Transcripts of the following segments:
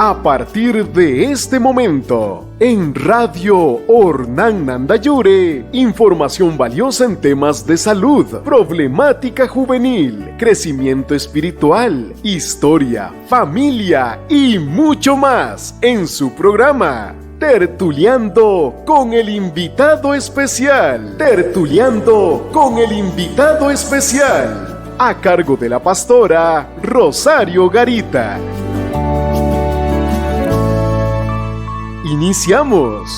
A partir de este momento, en Radio Ornán Nandayure, información valiosa en temas de salud, problemática juvenil, crecimiento espiritual, historia, familia y mucho más en su programa Tertuleando con el invitado especial. Tertuleando con el invitado especial, a cargo de la pastora Rosario Garita. ¡Iniciamos!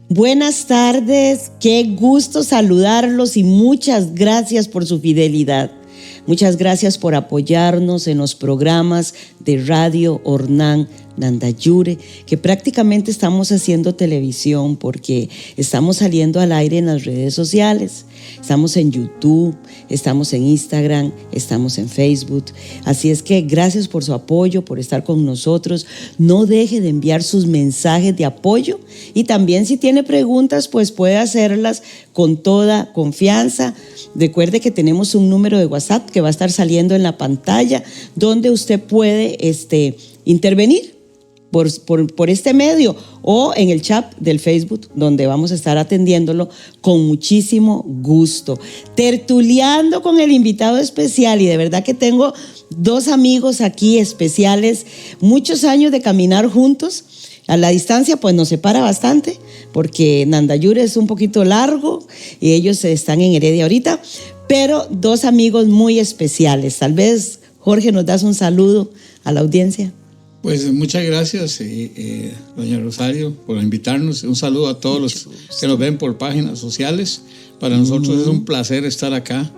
Buenas tardes, qué gusto saludarlos y muchas gracias por su fidelidad. Muchas gracias por apoyarnos en los programas de Radio Ornán Nandayure, que prácticamente estamos haciendo televisión porque estamos saliendo al aire en las redes sociales. Estamos en YouTube, estamos en Instagram, estamos en Facebook. Así es que gracias por su apoyo, por estar con nosotros. No deje de enviar sus mensajes de apoyo y también si tiene preguntas, pues puede hacerlas con toda confianza. Recuerde que tenemos un número de WhatsApp que va a estar saliendo en la pantalla donde usted puede intervenir por este medio o en el chat del Facebook, donde vamos a estar atendiéndolo con muchísimo gusto. Tertuleando con el invitado especial, y de verdad que tengo dos amigos aquí especiales, muchos años de caminar juntos. A la distancia pues nos separa bastante, porque Nandayure es un poquito largo y ellos están en Heredia ahorita, pero dos amigos muy especiales. Tal vez, Jorge, nos das un saludo a la audiencia. Pues muchas gracias, doña Rosario, por invitarnos. Un saludo a todos los que nos ven por páginas sociales. Para nosotros es un placer estar acá.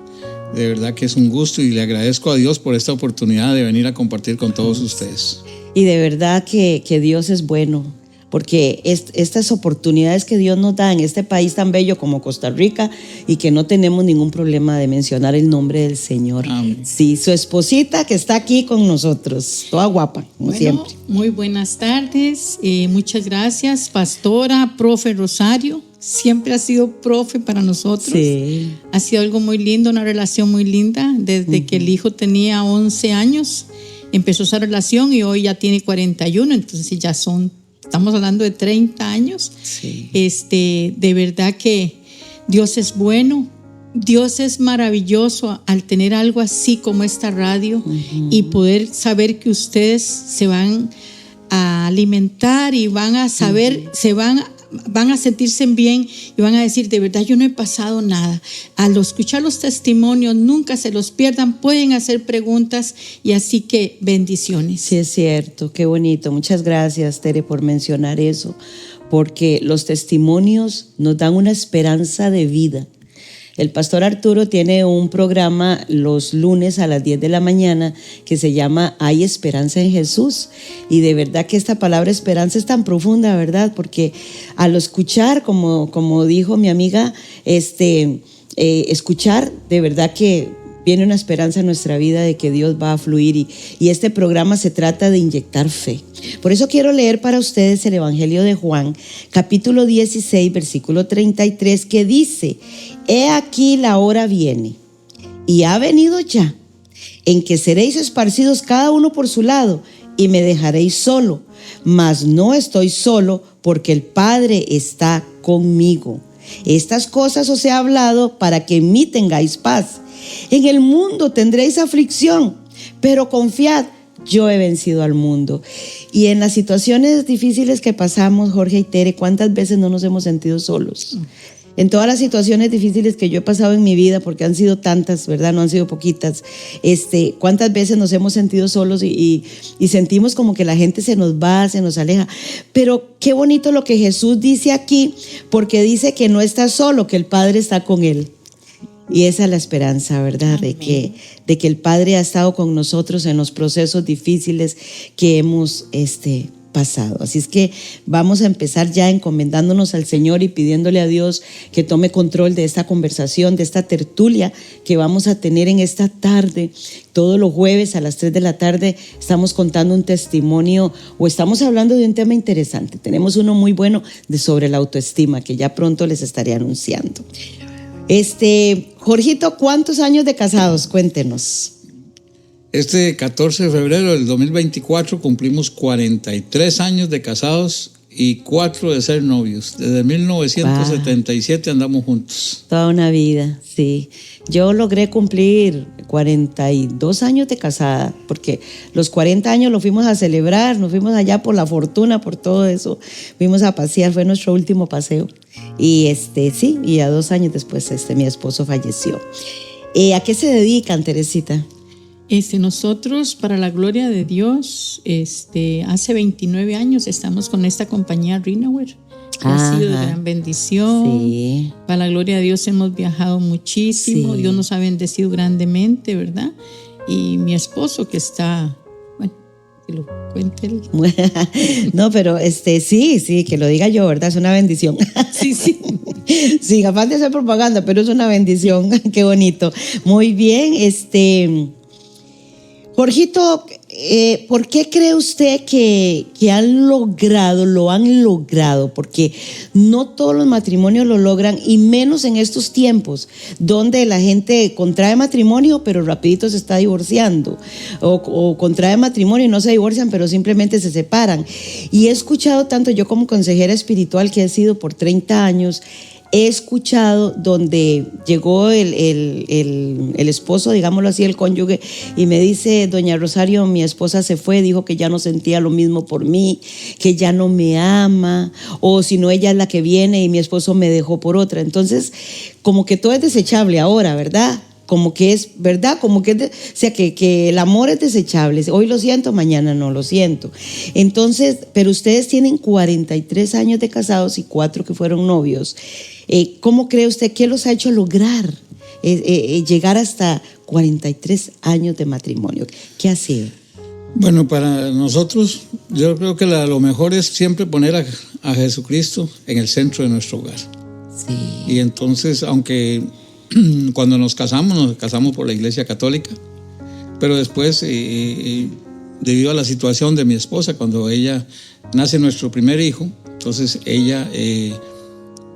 De verdad que es un gusto y le agradezco a Dios por esta oportunidad de venir a compartir con todos ustedes. Y de verdad que Dios es bueno, porque estas oportunidades que Dios nos da en este país tan bello como Costa Rica, y que no tenemos ningún problema de mencionar el nombre del Señor. Amén. Sí, su esposita que está aquí con nosotros, toda guapa, como siempre. Muy buenas tardes, muchas gracias, pastora, profe Rosario. Siempre ha sido profe para nosotros. Sí. Ha sido algo muy lindo, una relación muy linda. Desde que el hijo tenía 11 años, empezó esa relación y hoy ya tiene 41, entonces ya estamos hablando de 30 años. Sí. De verdad que Dios es bueno, Dios es maravilloso al tener algo así como esta radio y poder saber que ustedes se van a alimentar y van a saber, van a sentirse bien y van a decir, de verdad yo no he pasado nada. Al escuchar los testimonios, nunca se los pierdan, pueden hacer preguntas y así que bendiciones. Sí, es cierto, qué bonito. Muchas gracias, Tere, por mencionar eso, porque los testimonios nos dan una esperanza de vida. El pastor Arturo tiene un programa los lunes a las 10 de la mañana que se llama Hay Esperanza en Jesús. Y de verdad que esta palabra esperanza es tan profunda, ¿verdad? Porque al escuchar, como dijo mi amiga, escuchar, de verdad que viene una esperanza en nuestra vida de que Dios va a fluir y este programa se trata de inyectar fe. Por eso quiero leer para ustedes el Evangelio de Juan, capítulo 16, versículo 33, que dice: He aquí la hora viene, y ha venido ya, en que seréis esparcidos cada uno por su lado, y me dejaréis solo. Mas no estoy solo, porque el Padre está conmigo. Estas cosas os he hablado para que en mí tengáis paz. En el mundo tendréis aflicción, pero confiad, yo he vencido al mundo. Y en las situaciones difíciles que pasamos, Jorge y Tere, ¿cuántas veces no nos hemos sentido solos? En todas las situaciones difíciles que yo he pasado en mi vida, porque han sido tantas, ¿verdad? No han sido poquitas. ¿Cuántas veces nos hemos sentido solos y sentimos como que la gente se nos va, se nos aleja? Pero qué bonito lo que Jesús dice aquí, porque dice que no está solo, que el Padre está con él. Y esa es la esperanza, ¿verdad? De que el Padre ha estado con nosotros en los procesos difíciles que hemos pasado. Así es que vamos a empezar ya encomendándonos al Señor y pidiéndole a Dios que tome control de esta conversación, de esta tertulia que vamos a tener en esta tarde. Todos los jueves a las 3 de la tarde estamos contando un testimonio o estamos hablando de un tema interesante. Tenemos uno muy bueno sobre la autoestima que ya pronto les estaré anunciando. Jorgito, ¿cuántos años de casados? Cuéntenos. Este 14 de febrero del 2024 cumplimos 43 años de casados y 4 de ser novios. Desde 1977 andamos juntos. Toda una vida, sí. Yo logré cumplir 42 años de casada, porque los 40 años los fuimos a celebrar, nos fuimos allá por la fortuna, por todo eso. Fuimos a pasear, fue nuestro último paseo. Y sí, y a 2 años después mi esposo falleció. ¿A qué se dedican, Teresita? Nosotros, para la gloria de Dios, hace 29 años estamos con esta compañía Rinaware. Ha sido de gran bendición. Sí. Para la gloria de Dios hemos viajado muchísimo. Sí. Dios nos ha bendecido grandemente, ¿verdad? Y mi esposo que está, bueno, que lo cuente él. No, pero sí, que lo diga yo, ¿verdad? Es una bendición. Sí. Sí, capaz de hacer propaganda, pero es una bendición. Qué bonito. Muy bien, Jorgito, ¿por qué cree usted que lo han logrado? Porque no todos los matrimonios lo logran, y menos en estos tiempos, donde la gente contrae matrimonio, pero rapidito se está divorciando, o contrae matrimonio y no se divorcian, pero simplemente se separan. Y he escuchado tanto, yo como consejera espiritual que he sido por 30 años, he escuchado donde llegó el esposo, digámoslo así, el cónyuge, y me dice: doña Rosario, mi esposa se fue, dijo que ya no sentía lo mismo por mí, que ya no me ama, o si no, ella es la que viene y mi esposo me dejó por otra. Entonces, como que todo es desechable ahora, ¿verdad? Como que es, ¿verdad? Como que o sea, que el amor es desechable. Hoy lo siento, mañana no lo siento. Entonces, pero ustedes tienen 43 años de casados y 4 que fueron novios. ¿Cómo cree usted que los ha hecho lograr llegar hasta 43 años de matrimonio? ¿Qué ha sido? Bueno, para nosotros, yo creo que lo mejor es siempre poner a Jesucristo en el centro de nuestro hogar. Sí. Y entonces, aunque cuando nos casamos por la Iglesia Católica, pero después, debido a la situación de mi esposa, cuando ella nace nuestro primer hijo, entonces ella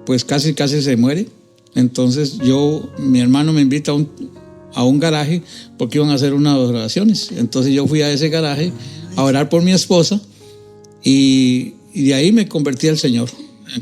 pues casi se muere. Entonces mi hermano me invita a un garaje porque iban a hacer unas oraciones. Entonces yo fui a ese garaje a orar por mi esposa, y de ahí me convertí al Señor.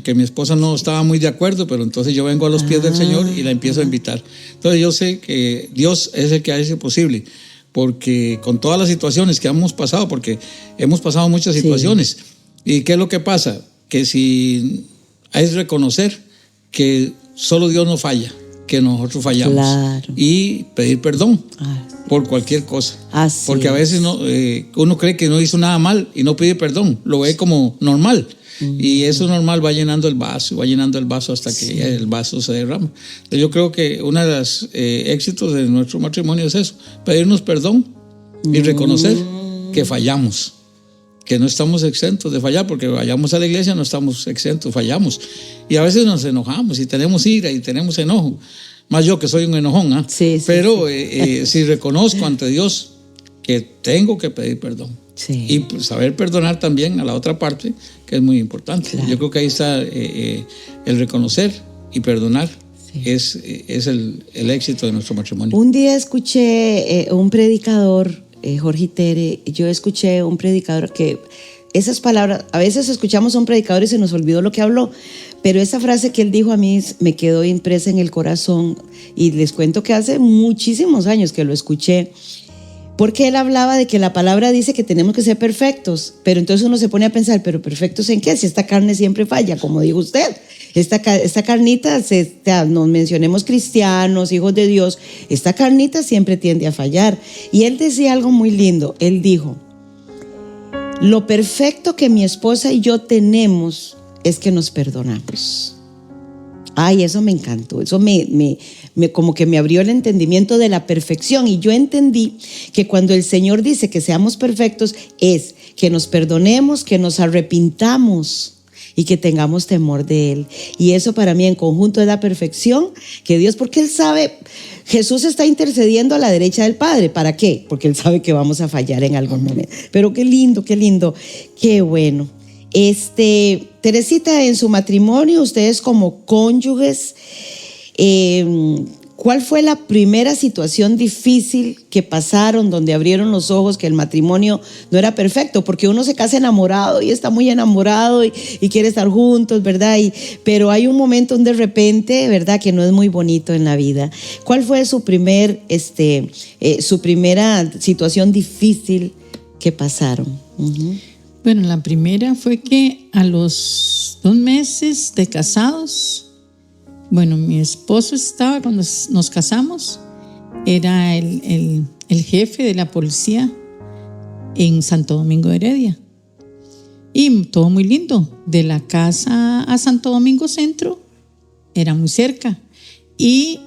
Que mi esposa no estaba muy de acuerdo, pero entonces yo vengo a los pies del Señor y la empiezo a invitar. Entonces yo sé que Dios es el que hace posible, porque con todas las situaciones que hemos pasado, porque hemos pasado muchas situaciones. Sí. ¿Y qué es lo que pasa? Que si hay que reconocer que solo Dios no falla, que nosotros fallamos. Claro. Y pedir perdón por cualquier cosa. Así porque a veces uno cree que no hizo nada mal y no pide perdón, lo ve como normal. Y eso normal va llenando el vaso hasta que el vaso se derrama. Entonces yo creo que uno de los éxitos de nuestro matrimonio es eso: pedirnos perdón y reconocer que fallamos, que no estamos exentos de fallar, porque vayamos a la iglesia, no estamos exentos, fallamos. Y a veces nos enojamos y tenemos ira y tenemos enojo. Más yo que soy un enojón, pero si reconozco ante Dios que tengo que pedir perdón. Sí. Y pues saber perdonar también a la otra parte, que es muy importante. Claro. Yo creo que ahí está el reconocer y perdonar. Sí. Es el éxito de nuestro matrimonio. Un día escuché un predicador, Jorge Tere, yo escuché un predicador que esas palabras, a veces escuchamos a un predicador y se nos olvidó lo que habló, pero esa frase que él dijo a mí me quedó impresa en el corazón, y les cuento que hace muchísimos años que lo escuché. Porque él hablaba de que la palabra dice que tenemos que ser perfectos, pero entonces uno se pone a pensar, ¿pero perfectos en qué? Si esta carne siempre falla, como dijo usted. Esta carnita, nos mencionemos cristianos, hijos de Dios, esta carnita siempre tiende a fallar. Y él decía algo muy lindo. Él dijo: lo perfecto que mi esposa y yo tenemos es que nos perdonamos. Ay, eso me encantó, eso como que me abrió el entendimiento de la perfección, y yo entendí que cuando el Señor dice que seamos perfectos es que nos perdonemos, que nos arrepintamos y que tengamos temor de Él. Y eso para mí en conjunto es la perfección que Dios, porque Él sabe, Jesús está intercediendo a la derecha del Padre. ¿Para qué? Porque Él sabe que vamos a fallar en algún momento. Pero qué lindo, qué bueno. Teresita, en su matrimonio, ustedes como cónyuges, ¿Cuál fue la primera situación difícil que pasaron donde abrieron los ojos que el matrimonio no era perfecto? Porque uno se casa enamorado y está muy enamorado y quiere estar juntos, ¿verdad? Pero hay un momento de repente, ¿verdad?, que no es muy bonito en la vida. ¿Cuál fue su primera situación difícil que pasaron? Bueno, la primera fue que a los 2 meses de casados, bueno, mi esposo estaba, cuando nos casamos, era el jefe de la policía en Santo Domingo de Heredia. Y todo muy lindo. De la casa a Santo Domingo Centro era muy cerca. Y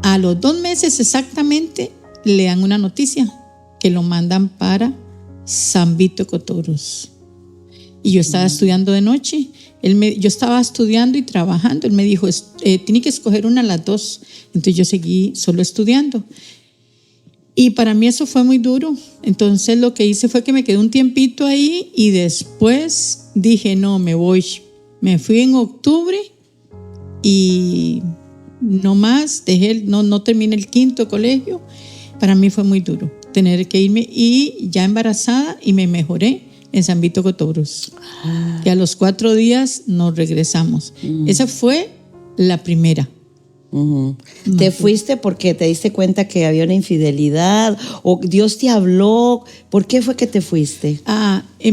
a los 2 meses exactamente le dan una noticia que lo mandan para San Vito Cotobruz. Y yo estaba estudiando de noche. Yo estaba estudiando y trabajando. Él me dijo, tiene que escoger una a las 2. Entonces yo seguí solo estudiando. Y para mí eso fue muy duro. Entonces lo que hice fue que me quedé un tiempito ahí y después dije, no, me voy. Me fui en octubre y no más, no terminé el 5º colegio. Para mí fue muy duro tener que irme, y ya embarazada, y me mejoré en San Vito Cotobruz. Y a los 4 días nos regresamos. Esa fue la primera. ¿Te fuiste porque te diste cuenta que había una infidelidad o Dios te habló? ¿Por qué fue que te fuiste?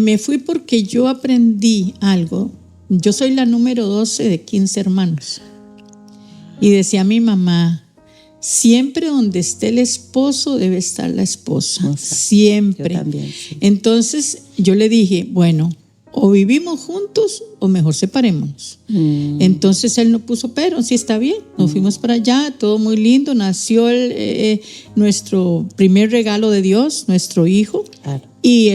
Me fui porque yo aprendí algo. Yo soy la número 12 de 15 hermanos. Y decía mi mamá, siempre donde esté el esposo debe estar la esposa. Exacto. Siempre. Yo también, sí. Entonces yo le dije, bueno, o vivimos juntos o mejor separémonos. Entonces él no puso pero, sí, está bien. Nos fuimos para allá, todo muy lindo. Nació nuestro primer regalo de Dios, nuestro hijo. Claro. Y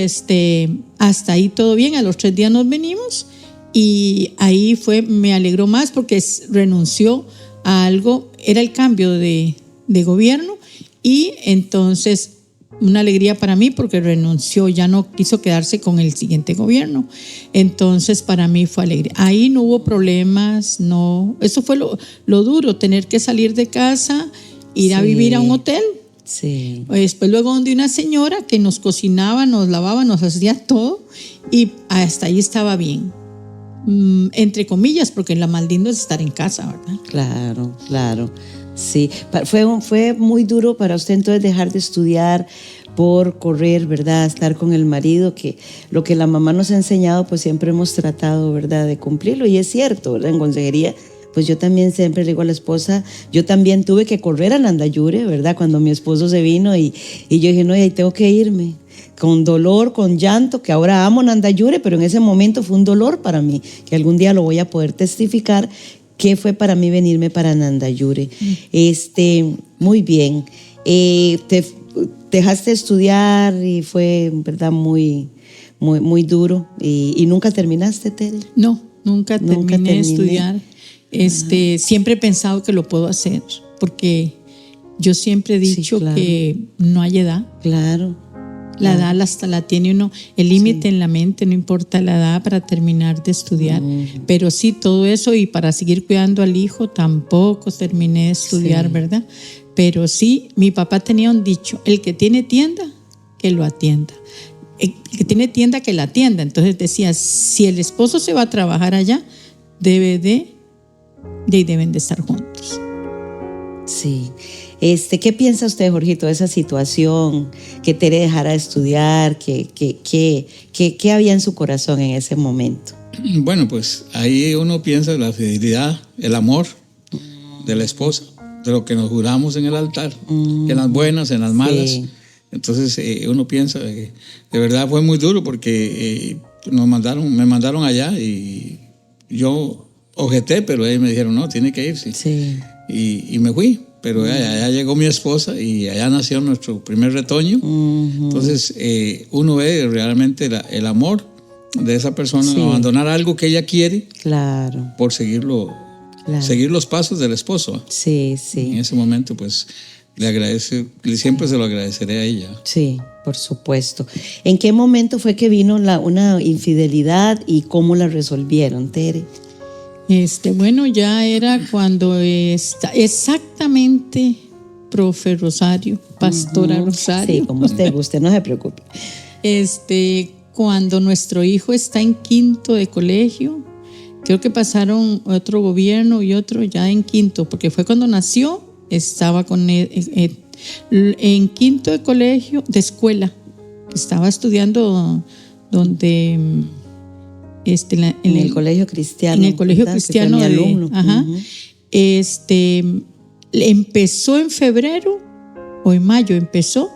hasta ahí todo bien. A los 3 días nos venimos y ahí me alegró más porque renunció a algo. Era el cambio de gobierno, y entonces una alegría para mí porque renunció, ya no quiso quedarse con el siguiente gobierno. Entonces para mí fue alegría. Ahí no hubo problemas, no. Eso fue lo duro, tener que salir de casa, ir a vivir a un hotel. Sí. Después luego donde una señora que nos cocinaba, nos lavaba, nos hacía todo, y hasta ahí estaba bien. Entre comillas, porque lo más lindo es estar en casa, ¿verdad? Claro, claro. Sí, fue muy duro para usted entonces dejar de estudiar por correr, ¿verdad? Estar con el marido, que lo que la mamá nos ha enseñado, pues siempre hemos tratado, ¿verdad?, de cumplirlo. Y es cierto, ¿verdad? En consejería, pues yo también siempre le digo a la esposa, yo también tuve que correr a Nandayure, ¿verdad? Cuando mi esposo se vino y yo dije, no, y ahí tengo que irme. Con dolor, con llanto, que ahora amo Nandayure, pero en ese momento fue un dolor para mí, que algún día lo voy a poder testificar, que fue para mí venirme para Nandayure. Muy bien. Te dejaste estudiar y fue, ¿verdad?, muy, muy, muy duro. ¿Y nunca terminaste, Tere? No, nunca terminé de estudiar. Siempre he pensado que lo puedo hacer, porque yo siempre he dicho, sí, claro, que no hay edad. Claro. La edad hasta la tiene uno, el límite, sí, en la mente, no importa la edad para terminar de estudiar. Pero sí, todo eso, y para seguir cuidando al hijo tampoco terminé de estudiar, sí, ¿verdad? Pero sí, mi papá tenía un dicho, el que tiene tienda, que lo atienda. El que tiene tienda, que la atienda. Entonces decía, si el esposo se va a trabajar allá, deben de estar juntos. Sí. ¿Qué piensa usted, Jorgito, de esa situación? Que Tere dejara de estudiar, ¿qué había en su corazón en ese momento? Bueno, pues ahí uno piensa en la fidelidad, el amor de la esposa, de lo que nos juramos en el altar, en las buenas, en las malas. Sí. Entonces uno piensa que de verdad fue muy duro porque me mandaron allá y yo objeté, pero ellos me dijeron, no, tiene que irse. Sí. Y me fui. Pero allá llegó mi esposa y allá nació nuestro primer retoño. Entonces uno ve realmente el amor de esa persona, sí, abandonar algo que ella quiere, claro, por seguir los pasos del esposo. Sí, sí. En ese momento pues siempre se lo agradeceré a ella. Sí, por supuesto. ¿En qué momento fue que vino una infidelidad y cómo la resolvieron, Tere? Bueno, ya era cuando exactamente, profe Rosario, pastora Rosario. Sí, como usted guste, no se preocupe. Cuando nuestro hijo está en quinto de colegio, creo que pasaron otro gobierno y otro ya en quinto, porque fue cuando nació, estaba en quinto de colegio, de escuela, estaba estudiando donde en el colegio cristiano. En el colegio cristiano. Que fue mi alumno. Ajá. Empezó en febrero o en mayo empezó.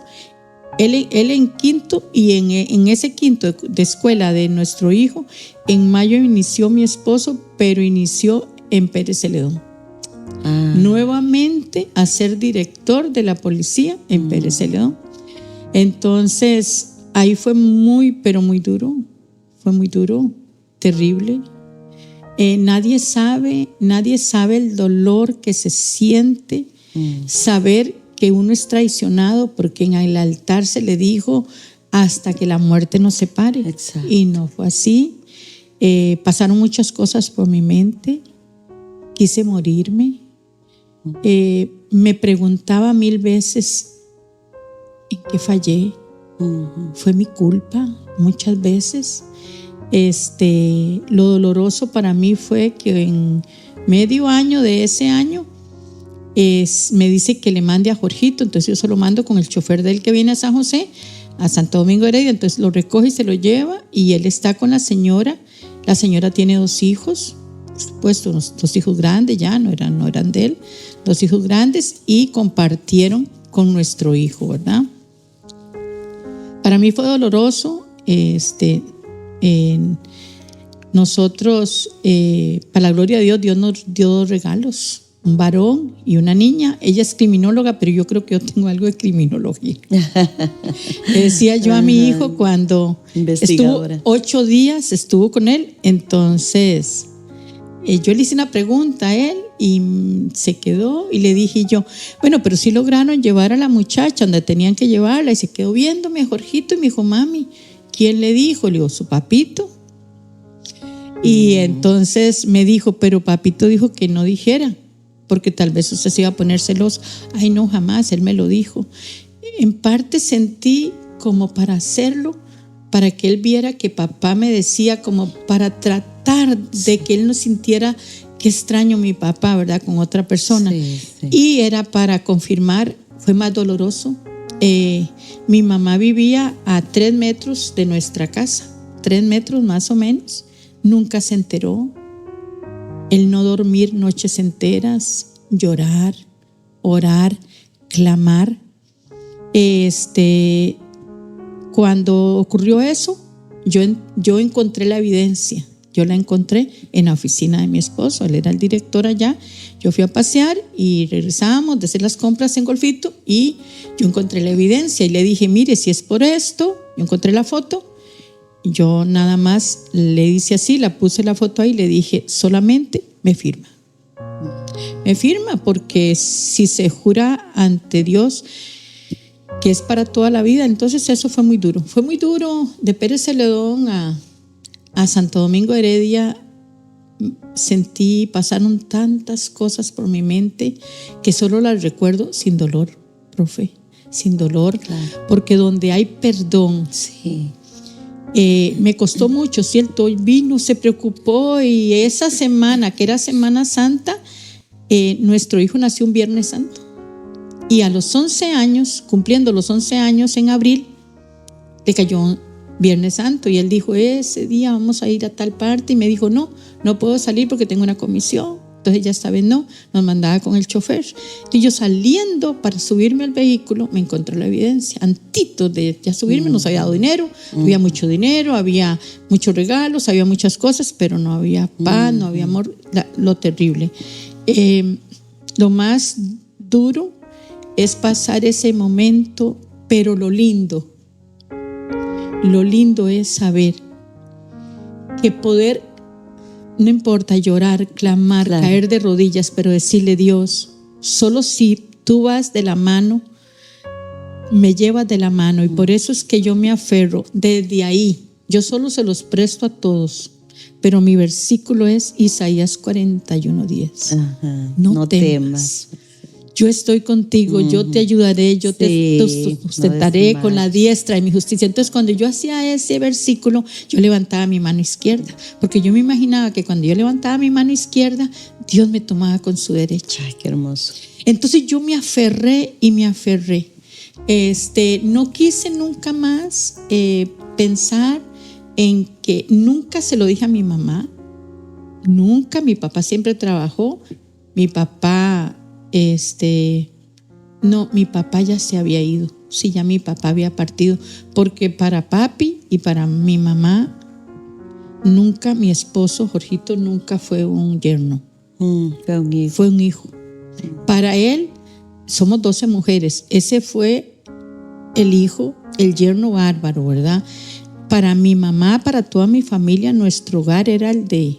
Él en quinto, y en ese quinto de escuela de nuestro hijo, en mayo inició mi esposo, pero inició en Pérez Celedón. Nuevamente a ser director de la policía en Pérez Celedón. Entonces ahí fue pero muy duro, terrible. Nadie sabe el dolor que se siente saber que uno es traicionado, porque en el altar se le dijo hasta que la muerte nos separe. Exacto. Y no fue así. Pasaron muchas cosas por mi mente. Quise morirme. Me preguntaba 1000 veces en qué fallé. Fue mi culpa muchas veces. Lo doloroso para mí fue que en medio año de ese año me dice que le mande a Jorgito. Entonces yo se lo mando con el chofer de él que viene a San José, a Santo Domingo Heredia. Entonces lo recoge y se lo lleva, y él está con la señora. La señora tiene 2 hijos, por supuesto, 2 hijos grandes, ya no eran de él, 2 hijos grandes, y compartieron con nuestro hijo, ¿verdad? Para mí fue doloroso. Nosotros, para la gloria de Dios, Dios nos dio 2 regalos, un varón y una niña. Ella es criminóloga, pero yo creo que yo tengo algo de criminología. Le decía yo a mi hijo cuando estuvo 8 días, estuvo con él. Entonces yo le hice una pregunta a él y se quedó, y le dije yo, bueno, pero sí lograron llevar a la muchacha donde tenían que llevarla, y se quedó viéndome a Jorgito y me dijo, mami, ¿quién le dijo? Le digo, su papito. Y entonces me dijo, pero papito dijo que no dijera, porque tal vez usted se iba a poner celoso. Ay, no, jamás, él me lo dijo. En parte sentí como para hacerlo, para que él viera que papá me decía, como para tratar de que él no sintiera que extraño a mi papá, ¿verdad?, con otra persona. Sí. Y era para confirmar. Fue más doloroso. Mi mamá vivía a 3 metros de nuestra casa, 3 metros más o menos. Nunca se enteró. El no dormir noches enteras, llorar, orar, clamar. Cuando ocurrió eso, yo encontré la evidencia. Yo la encontré en la oficina de mi esposo. Él era el director allá. Yo fui a pasear y regresábamos de hacer las compras en Golfito, y yo encontré la evidencia y le dije, mire, si es por esto, yo encontré la foto. Yo nada más le hice así, la puse la foto ahí y le dije, solamente me firma. Me firma, porque si se jura ante Dios que es para toda la vida. Entonces eso fue muy duro. Fue muy duro. De Pérez Celedón a Santo Domingo Heredia pasaron tantas cosas por mi mente que solo las recuerdo sin dolor, profe, sin dolor. Claro. Porque donde hay perdón, sí. Me costó mucho, ¿cierto? Vino, se preocupó, y esa semana, que era Semana Santa, nuestro hijo nació un Viernes Santo. Y a los 11 años, cumpliendo los 11 años en abril, le cayó Viernes Santo, y él dijo, ese día vamos a ir a tal parte, y me dijo, no puedo salir porque tengo una comisión. Entonces ya esta vez nos mandaba con el chofer. Y yo saliendo para subirme al vehículo, me encontré la evidencia. Antitos de ya subirme, nos había dado dinero, había mucho dinero, había muchos regalos, había muchas cosas, pero no había paz, no había amor, lo terrible. Lo más duro es pasar ese momento, pero lo lindo es saber que poder, no importa, llorar, clamar, claro, caer de rodillas, pero decirle, Dios, solo si tú vas de la mano, me llevas de la mano. Y por eso es que yo me aferro desde ahí. Yo solo se los presto a todos. pero mi versículo es Isaías 41:10. No temas. Yo estoy contigo, yo te ayudaré, yo te sustentaré con la diestra de mi justicia. Entonces, cuando yo hacía ese versículo, yo levantaba mi mano izquierda, porque yo me imaginaba que cuando yo levantaba mi mano izquierda, Dios me tomaba con su derecha. Ay, qué hermoso. Entonces yo me aferré y me aferré. No quise nunca más pensar en que nunca se lo dije a mi mamá, nunca. Mi papá siempre trabajó, mi papá mi papá ya se había ido, sí, ya mi papá había partido, porque para papi y para mi mamá nunca, mi esposo Jorgito nunca fue un yerno, fue un hijo. Para él somos 12 mujeres, ese fue el hijo, el yerno bárbaro, ¿verdad? Para mi mamá, para toda mi familia, nuestro hogar era el de,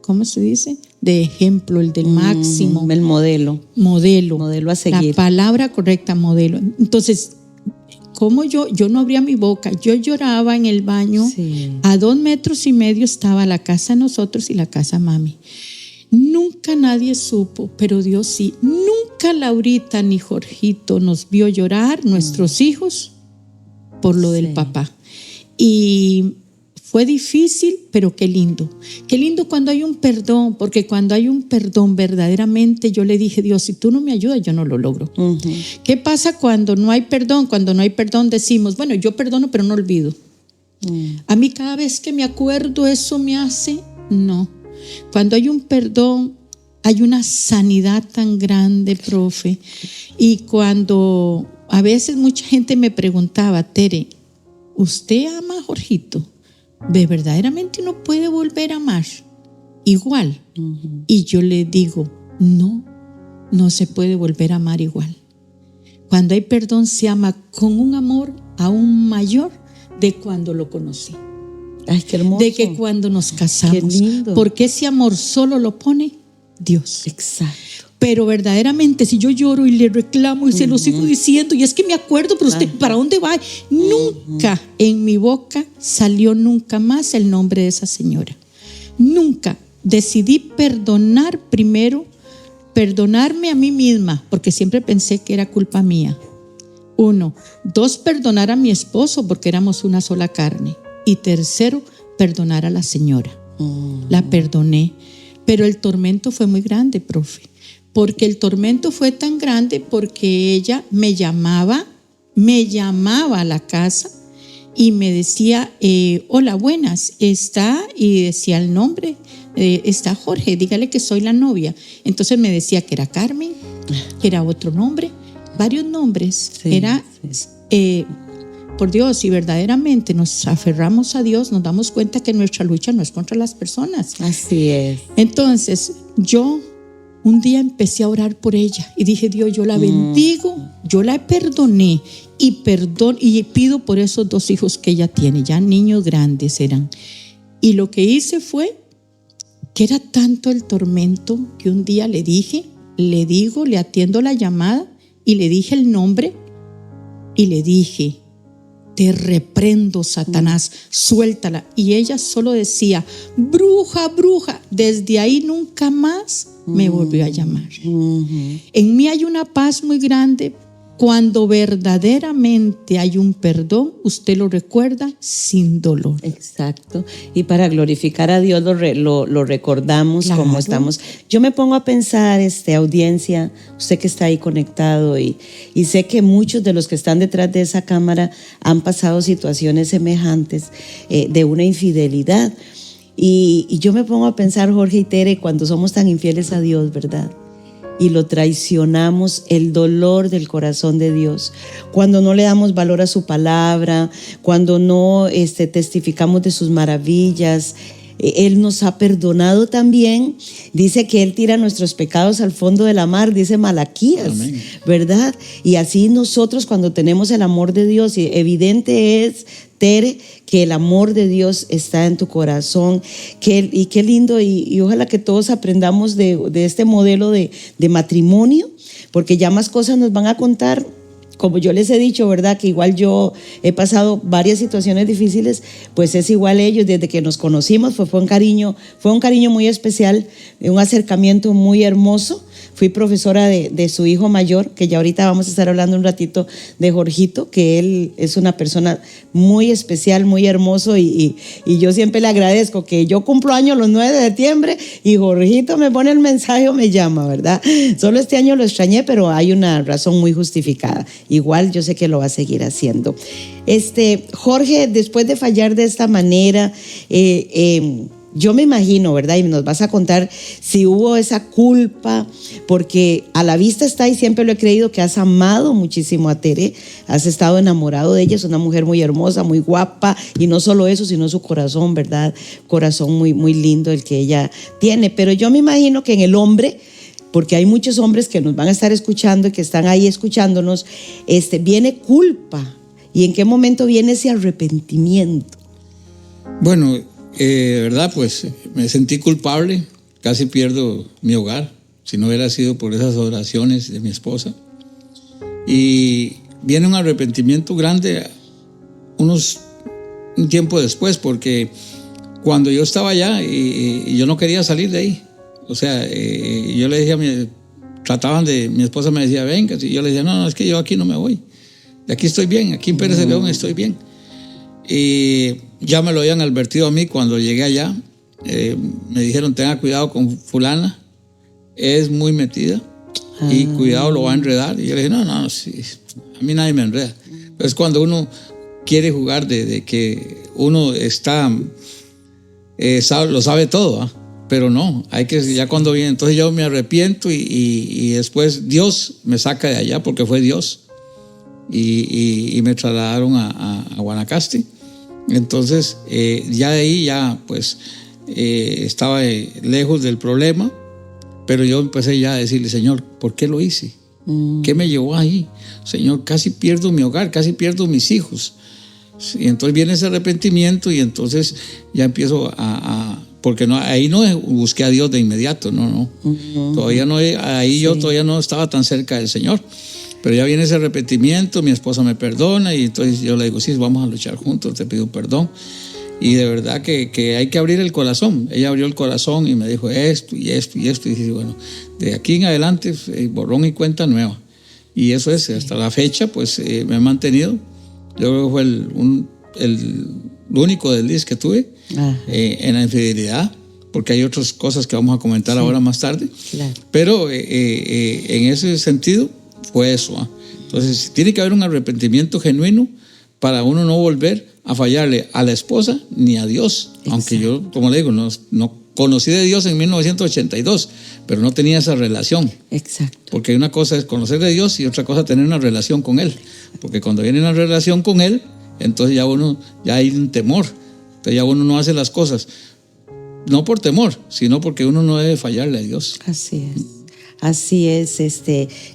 ¿cómo se dice? De ejemplo, el del máximo. El modelo. Modelo a seguir. La palabra correcta, modelo. Entonces, como yo no abría mi boca, yo lloraba en el baño. Sí. A 2,5 metros estaba la casa de nosotros y la casa mami. Nunca nadie supo, pero Dios sí. Nunca Laurita ni Jorgito nos vio llorar, nuestros hijos, por lo del papá. Y fue difícil, pero qué lindo. Qué lindo cuando hay un perdón, porque cuando hay un perdón verdaderamente, yo le dije, Dios, si tú no me ayudas, yo no lo logro. ¿Qué pasa cuando no hay perdón? Cuando no hay perdón decimos, bueno, yo perdono, pero no olvido. A mí cada vez que me acuerdo eso me hace, no. Cuando hay un perdón, hay una sanidad tan grande, profe. Y cuando a veces mucha gente me preguntaba, Tere, ¿usted ama a Jorgito? ¿De verdaderamente uno puede volver a amar igual? Y yo le digo, no se puede volver a amar igual. Cuando hay perdón se ama con un amor aún mayor de cuando lo conocí. Ay, qué hermoso. De que cuando nos casamos. Qué lindo. Porque ese amor solo lo pone Dios. Exacto. Pero verdaderamente, si yo lloro y le reclamo y se lo sigo diciendo, y es que me acuerdo, pero usted, ¿para dónde va? Nunca en mi boca salió nunca más el nombre de esa señora. Nunca. Decidí perdonar primero, perdonarme a mí misma, porque siempre pensé que era culpa mía. 1. 2, perdonar a mi esposo, porque éramos una sola carne. Y 3, perdonar a la señora. La perdoné. Pero el tormento fue muy grande, profe. Porque el tormento fue tan grande porque ella me llamaba a la casa y me decía, hola, buenas, está, y decía el nombre, está Jorge, dígale que soy la novia. Entonces me decía que era Carmen, que era otro nombre, varios nombres. Sí, era, sí. Por Dios, y verdaderamente nos aferramos a Dios, nos damos cuenta que nuestra lucha no es contra las personas. Así es. Entonces yo un día empecé a orar por ella y dije, Dios, yo la bendigo, yo la perdoné y pido por esos 2 hijos que ella tiene, ya niños grandes eran. Y lo que hice fue que era tanto el tormento que un día le atiendo la llamada y le dije el nombre y le dije, te reprendo, Satanás, suéltala. Y ella solo decía, bruja, bruja. Desde ahí nunca más me volvió a llamar. En mí hay una paz muy grande. Cuando verdaderamente hay un perdón, usted lo recuerda sin dolor. Exacto. Y para glorificar a Dios lo recordamos, claro, como estamos. Yo me pongo a pensar, audiencia, usted que está ahí conectado, y sé que muchos de los que están detrás de esa cámara han pasado situaciones semejantes de una infidelidad. Y yo me pongo a pensar, Jorge y Tere, cuando somos tan infieles a Dios, ¿verdad? Y lo traicionamos, el dolor del corazón de Dios, cuando no le damos valor a su palabra, cuando no testificamos de sus maravillas. Él nos ha perdonado también. Dice que Él tira nuestros pecados al fondo de la mar, dice Malaquías. Amén. ¿Verdad? Y así nosotros, cuando tenemos el amor de Dios, y evidente es, Tere, que el amor de Dios está en tu corazón. Y qué lindo, y ojalá que todos aprendamos de este modelo de matrimonio, porque ya más cosas nos van a contar como yo les he dicho, ¿verdad? Que igual yo he pasado varias situaciones difíciles, pues es igual ellos. Desde que nos conocimos fue un cariño muy especial, un acercamiento muy hermoso. Fui profesora de su hijo mayor, que ya ahorita vamos a estar hablando un ratito de Jorgito, que él es una persona muy especial, muy hermoso, y yo siempre le agradezco que yo cumplo años los 9 de septiembre y Jorgito me pone el mensaje o me llama, ¿verdad? Solo este año lo extrañé, pero hay una razón muy justificada. Igual yo sé que lo va a seguir haciendo. Jorge, después de fallar de esta manera, yo me imagino, ¿verdad? Y nos vas a contar si hubo esa culpa, porque a la vista está, y siempre lo he creído, que has amado muchísimo a Tere, has estado enamorado de ella, es una mujer muy hermosa, muy guapa, y no solo eso, sino su corazón, ¿verdad? Corazón muy, muy lindo el que ella tiene. Pero yo me imagino que en el hombre, porque hay muchos hombres que nos van a estar escuchando y que están ahí escuchándonos, viene culpa. ¿Y en qué momento viene ese arrepentimiento? Bueno, verdad, pues me sentí culpable, casi pierdo mi hogar, si no hubiera sido por esas oraciones de mi esposa. Y viene un arrepentimiento grande un tiempo después, porque cuando yo estaba allá y yo no quería salir de ahí, o sea, yo le dije mi esposa me decía, venga, y yo le decía, no, es que yo aquí no me voy, de aquí estoy bien, aquí en Pérez de León estoy bien. Y ya me lo habían advertido a mí cuando llegué allá. Me dijeron, tenga cuidado con fulana, es muy metida y cuidado, lo va a enredar. Y yo le dije, no, sí, a mí nadie me enreda. Pero es cuando uno quiere jugar de que uno lo sabe todo, ¿eh? Pero no, hay que, ya cuando viene, entonces yo me arrepiento y después Dios me saca de allá, porque fue Dios, y me trasladaron a Guanacaste. Entonces ya de ahí pues estaba lejos del problema, pero yo empecé ya a decirle, Señor, ¿por qué lo hice? ¿Qué me llevó ahí? Señor, casi pierdo mi hogar, casi pierdo mis hijos. Y entonces viene ese arrepentimiento, y entonces ya empiezo porque ahí no busqué a Dios de inmediato, no. Todavía no, ahí sí. Yo todavía no estaba tan cerca del Señor. Pero ya viene ese arrepentimiento, mi esposa me perdona, y entonces yo le digo, sí, vamos a luchar juntos, te pido perdón. Y de verdad que hay que abrir el corazón. Ella abrió el corazón y me dijo esto y esto y esto. Y dije, bueno, de aquí en adelante, borrón y cuenta nueva. Y eso es, hasta la fecha, pues me he mantenido. Yo creo que fue el único desliz que tuve en la infidelidad, porque hay otras cosas que vamos a comentar ahora más tarde. Claro. Pero en ese sentido, fue eso. Entonces tiene que haber un arrepentimiento genuino para uno no volver a fallarle a la esposa ni a Dios. Exacto. Aunque yo, como le digo, no conocí de Dios en 1982, pero no tenía esa relación. Exacto. Porque una cosa es conocer de Dios y otra cosa tener una relación con Él. Porque cuando viene una relación con Él, entonces ya hay un temor. Entonces ya uno no hace las cosas no por temor, sino porque uno no debe fallarle a Dios. Así es. Así es,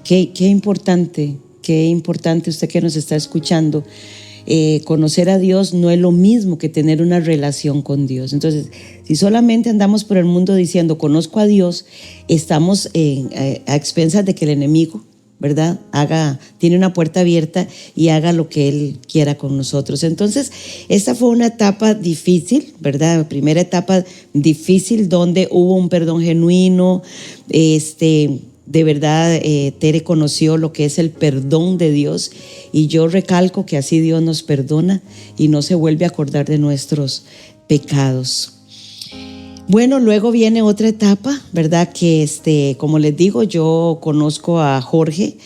qué importante usted que nos está escuchando. Conocer a Dios no es lo mismo que tener una relación con Dios. Entonces, si solamente andamos por el mundo diciendo conozco a Dios, estamos a expensas de que el enemigo, ¿verdad?, tiene una puerta abierta y haga lo que Él quiera con nosotros. Entonces, esta fue una etapa difícil, ¿verdad? Primera etapa difícil donde hubo un perdón genuino. De verdad, Tere conoció lo que es el perdón de Dios, y yo recalco que así Dios nos perdona y no se vuelve a acordar de nuestros pecados. Bueno, luego viene otra etapa, ¿verdad? Que como les digo, yo conozco a Jorge,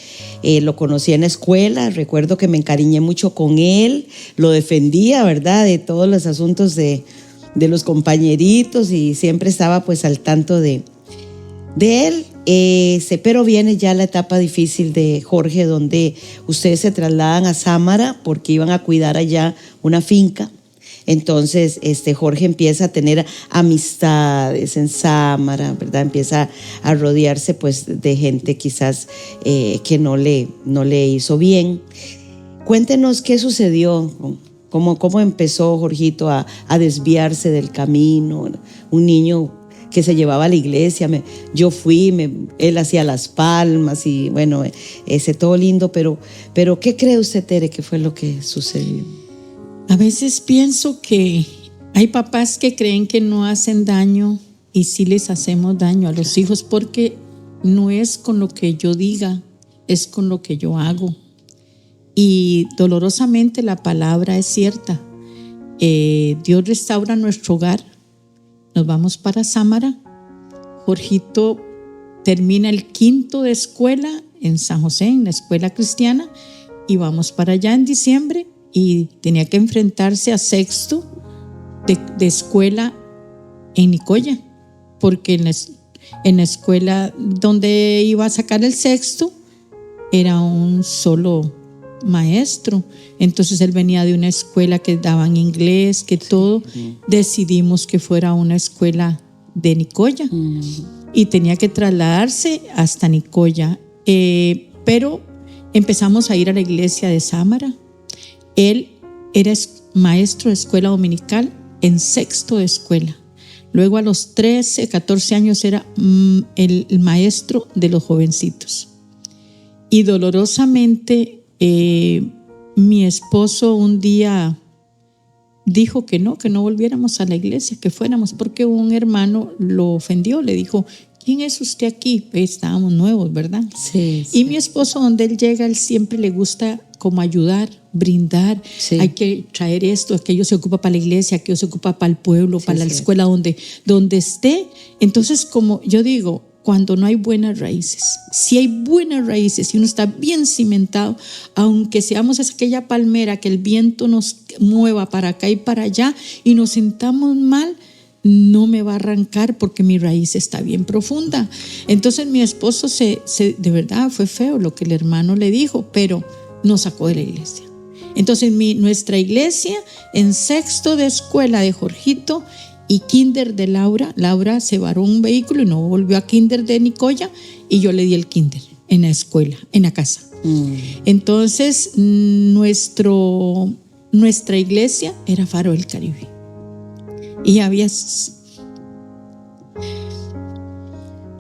lo conocí en la escuela, recuerdo que me encariñé mucho con él, lo defendía, ¿verdad?, de todos los asuntos de los compañeritos, y siempre estaba pues al tanto de él. Pero viene ya la etapa difícil de Jorge, donde ustedes se trasladan a Sámara porque iban a cuidar allá una finca. Entonces Jorge empieza a tener amistades en Sámara, ¿verdad? Empieza a rodearse pues de gente quizás que no le hizo bien. Cuéntenos qué sucedió, cómo empezó Jorgito a desviarse del camino, un niño que se llevaba a la iglesia. Yo fui, él hacía las palmas y bueno, ese todo lindo, pero ¿qué cree usted, Tere, que fue lo que sucedió? A veces pienso que hay papás que creen que no hacen daño y sí les hacemos daño a los hijos, porque no es con lo que yo diga, es con lo que yo hago. Y dolorosamente la palabra es cierta. Dios restaura nuestro hogar. Nos vamos para Sámara. Jorgito termina el 5º de escuela en San José, en la escuela cristiana, y vamos para allá en diciembre, y tenía que enfrentarse a 6º de escuela en Nicoya, porque en la escuela donde iba a sacar el 6º era un solo maestro. Entonces él venía de una escuela que daban inglés, que todo. Decidimos que fuera una escuela de Nicoya y tenía que trasladarse hasta Nicoya, pero empezamos a ir a la iglesia de Sámara. Él era maestro de escuela dominical en 6º de escuela. Luego a los 13, 14 años era el maestro de los jovencitos. Y dolorosamente mi esposo un día dijo que no volviéramos a la iglesia, que fuéramos, porque un hermano lo ofendió, le dijo: ¿quién es usted aquí? Estábamos nuevos, ¿verdad? Sí. Y mi esposo, donde él llega, él siempre le gusta como ayudar, brindar. Sí. Hay que traer esto, aquello se ocupa para la iglesia, aquello se ocupa para el pueblo, para la escuela, donde esté. Entonces, como yo digo, cuando no hay buenas raíces, si hay buenas raíces, si uno está bien cimentado, aunque seamos aquella palmera que el viento nos mueva para acá y para allá y nos sentamos mal, no me va a arrancar porque mi raíz está bien profunda. Entonces mi esposo de verdad fue feo lo que el hermano le dijo, pero nos sacó de la iglesia. Entonces nuestra iglesia en 6º de escuela de Jorgito y kinder de Laura se varó un vehículo y no volvió a kinder de Nicoya, y yo le di el kinder en la escuela, en la casa. Entonces nuestra iglesia era Faro del Caribe. Y había...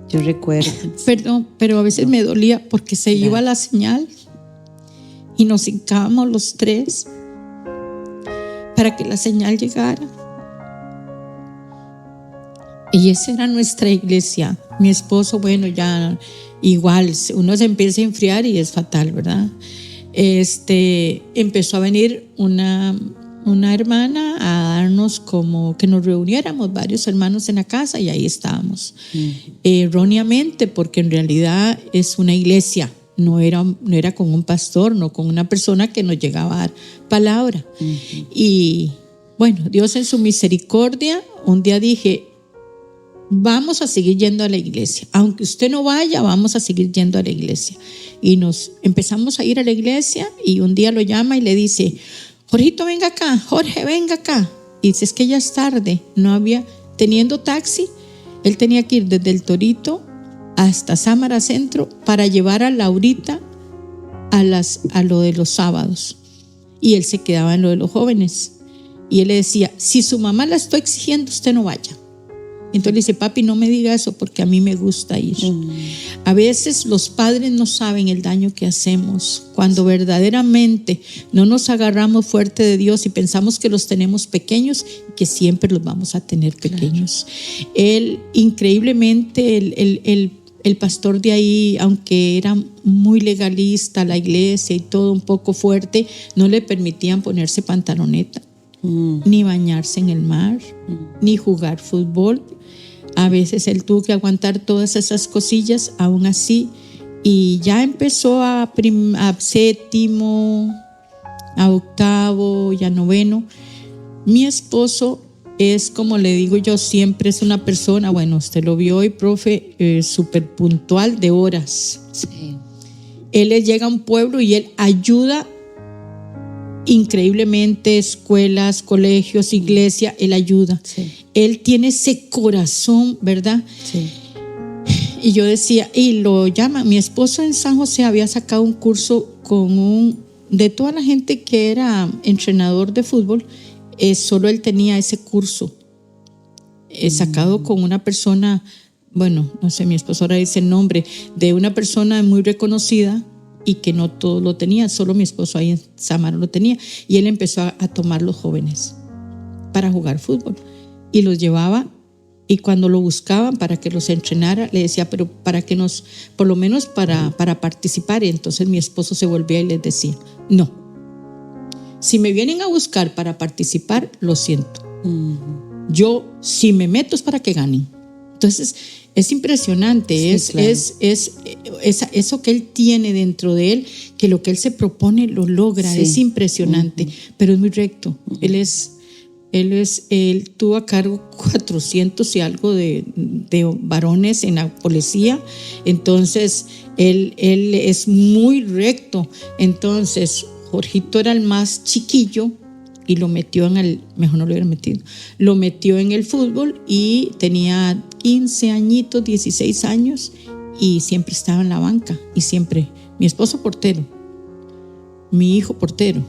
Yo recuerdo. Perdón, pero a veces me dolía porque se iba la señal y nos hincábamos los 3 para que la señal llegara. Y esa era nuestra iglesia. Mi esposo, bueno, ya igual, uno se empieza a enfriar y es fatal, ¿verdad? Empezó a venir una hermana a darnos como que nos reuniéramos varios hermanos en la casa, y ahí estábamos. Erróneamente, porque en realidad es una iglesia, no era con un pastor, no con una persona que nos llegaba a dar palabra. Y bueno, Dios en su misericordia, un día dije: vamos a seguir yendo a la iglesia, aunque usted no vaya, vamos a seguir yendo a la iglesia. Y nos empezamos a ir a la iglesia, y un día lo llama y le dice: Jorgito, venga acá, Jorge, venga acá. Y dice: es que ya es tarde, no había, teniendo taxi, él tenía que ir desde el hasta Sámara Centro para llevar a Laurita a lo de los sábados, y él se quedaba en lo de los jóvenes. Y él le decía: si su mamá la estoy exigiendo, usted no vaya. Entonces le dice: papi, no me diga eso porque a mí me gusta ir. A veces los padres no saben el daño que hacemos cuando verdaderamente no nos agarramos fuerte de Dios y pensamos que los tenemos pequeños y que siempre los vamos a tener pequeños. Él, increíblemente, el pastor de ahí, aunque era muy legalista, la iglesia y todo un poco fuerte, no le permitían ponerse pantaloneta, ni bañarse en el mar, ni jugar fútbol. A veces él tuvo que aguantar todas esas cosillas, aún así, y ya empezó a 7º, a 8º y a 9º. Mi esposo es, como le digo yo, siempre es una persona, bueno, usted lo vio hoy, profe, súper puntual de horas. Sí. Él llega a un pueblo y él ayuda increíblemente, escuelas, colegios, iglesia, él ayuda. Sí. Él tiene ese corazón, ¿verdad? Sí. Y yo decía, y lo llama, mi esposo en San José había sacado un curso de toda la gente que era entrenador de fútbol, solo él tenía ese curso. sacado con una persona, bueno, no sé, mi esposo ahora dice el nombre, de una persona muy reconocida y que no todo lo tenía, solo mi esposo ahí en Samara lo tenía. Y él empezó a tomar los jóvenes para jugar fútbol y los llevaba. Y cuando lo buscaban para que los entrenara, le decía, pero para que nos, por lo menos para participar. Y entonces mi esposo se volvía y les decía, no, si me vienen a buscar para participar, lo siento. Yo, si me meto es para que ganen. Entonces, es impresionante, sí, claro. Eso que él tiene dentro de él, que lo que él se propone lo logra, sí. Es impresionante, pero es muy recto. Él tuvo a cargo 400 y algo de varones en la policía, entonces él es muy recto. Entonces Jorgito era el más chiquillo y lo metió mejor no lo hubiera metido, lo metió en el fútbol y tenía 15 añitos, 16 años y siempre estaba en la banca y siempre, mi esposo portero, mi hijo portero,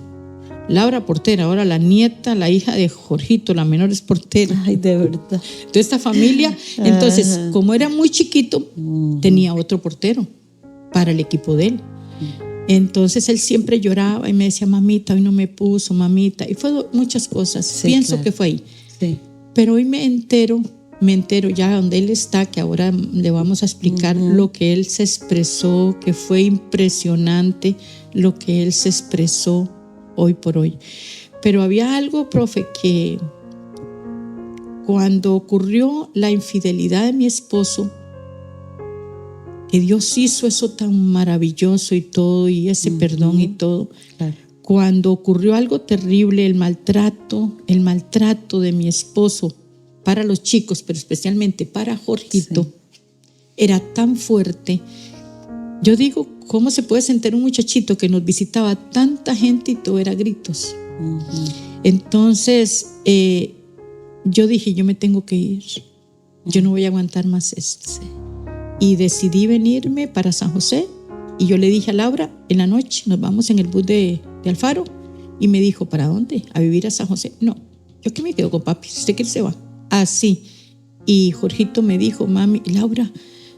Laura portera, ahora la nieta, la hija de Jorgito, la menor es portera. Ay, de verdad. De esta familia. Entonces, como era muy chiquito, tenía otro portero para el equipo de él. Entonces él siempre lloraba y me decía, mamita, hoy no me puso, mamita. Y fue muchas cosas. Sí, pienso claro. Que fue ahí. Sí. Pero hoy me entero ya donde él está, que ahora le vamos a explicar lo que él se expresó, que fue impresionante lo que él se expresó hoy por hoy. Pero había algo, profe, que cuando ocurrió la infidelidad de mi esposo, que Dios hizo eso tan maravilloso y todo, y ese perdón y todo, claro. Cuando ocurrió algo terrible, el maltrato de mi esposo para los chicos, pero especialmente para Jorgito, sí. Era tan fuerte. Yo digo, ¿cómo se puede sentir un muchachito que nos visitaba tanta gente y todo era gritos? Entonces, yo dije, yo me tengo que ir. Yo no voy a aguantar más esto. Sí. Y decidí venirme para San José. Y yo le dije a Laura, en la noche nos vamos en el bus de Alfaro. Y me dijo, ¿para dónde? ¿A vivir a San José? No, yo que me quedo con papi, si usted quiere se va. Así. Y Jorgito me dijo, mami, Laura,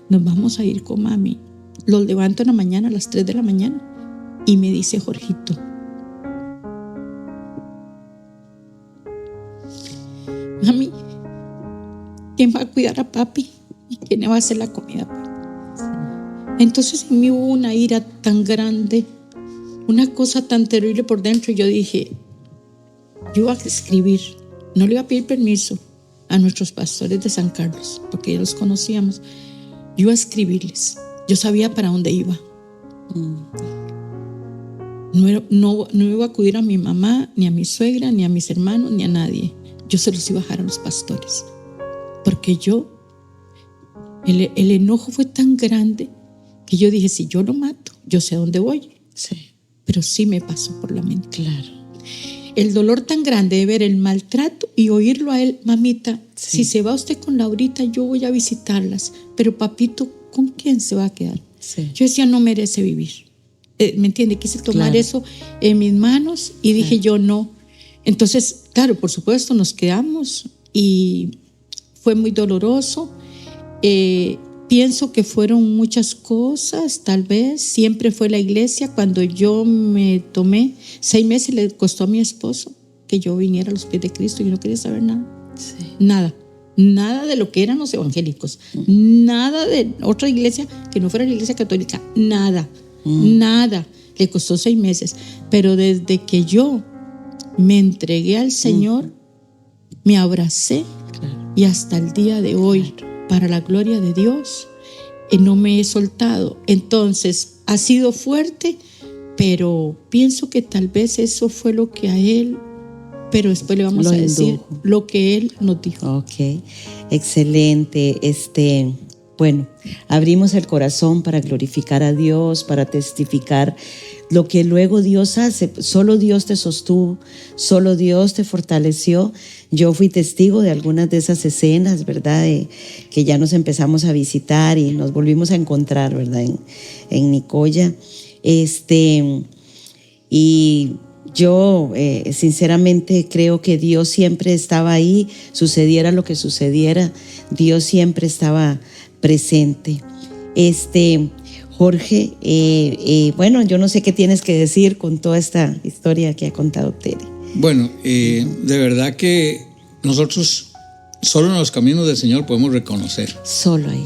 nos vamos a ir con mami. Los levanto en la mañana, a las 3 de la mañana, y me dice Jorgito, mami, ¿quién va a cuidar a papi? ¿Y quién le va a hacer la comida? Entonces en mí hubo una ira tan grande, una cosa tan terrible por dentro. Yo dije, yo iba a escribir, no le iba a pedir permiso a nuestros pastores de San Carlos, porque ya los conocíamos. Yo iba a escribirles. Yo sabía para dónde iba. No iba a acudir a mi mamá, ni a mi suegra, ni a mis hermanos, ni a nadie. Yo se los iba a dejar a los pastores. Porque el enojo fue tan grande que yo dije, si yo lo mato, yo sé a dónde voy. Sí. Pero sí me pasó por la mente. Claro. El dolor tan grande de ver el maltrato y oírlo a él, mamita, sí. Si se va usted con Laurita, yo voy a visitarlas. Pero papito, ¿con quién se va a quedar? Sí. Yo decía, no merece vivir. ¿Me entiende? Quise tomar eso en mis manos y dije yo no. Entonces, claro, por supuesto, nos quedamos y fue muy doloroso. Pienso que fueron muchas cosas, tal vez. Siempre fue la iglesia. Cuando yo me tomé 6 meses, le costó a mi esposo que yo viniera a los pies de Cristo y no quería saber nada. Sí. Nada de lo que eran los evangélicos, nada de otra iglesia que no fuera la iglesia católica, nada. Le costó 6 meses, pero desde que yo me entregué al Señor, me abracé y hasta el día de hoy, para la gloria de Dios, no me he soltado. Entonces ha sido fuerte, pero pienso que tal vez eso fue lo que a él, pero después le vamos a decir lo que él nos dijo. Ok, excelente. Bueno, abrimos el corazón para glorificar a Dios, para testificar lo que luego Dios hace. Solo Dios te sostuvo, solo Dios te fortaleció. Yo fui testigo de algunas de esas escenas, ¿verdad? Que ya nos empezamos a visitar y nos volvimos a encontrar, ¿verdad? En Nicoya. Y Yo sinceramente creo que Dios siempre estaba ahí, sucediera lo que sucediera, Dios siempre estaba presente. Jorge, bueno, yo no sé qué tienes que decir con toda esta historia que ha contado Tere. Bueno, de verdad que nosotros solo en los caminos del Señor podemos reconocer. Solo ahí.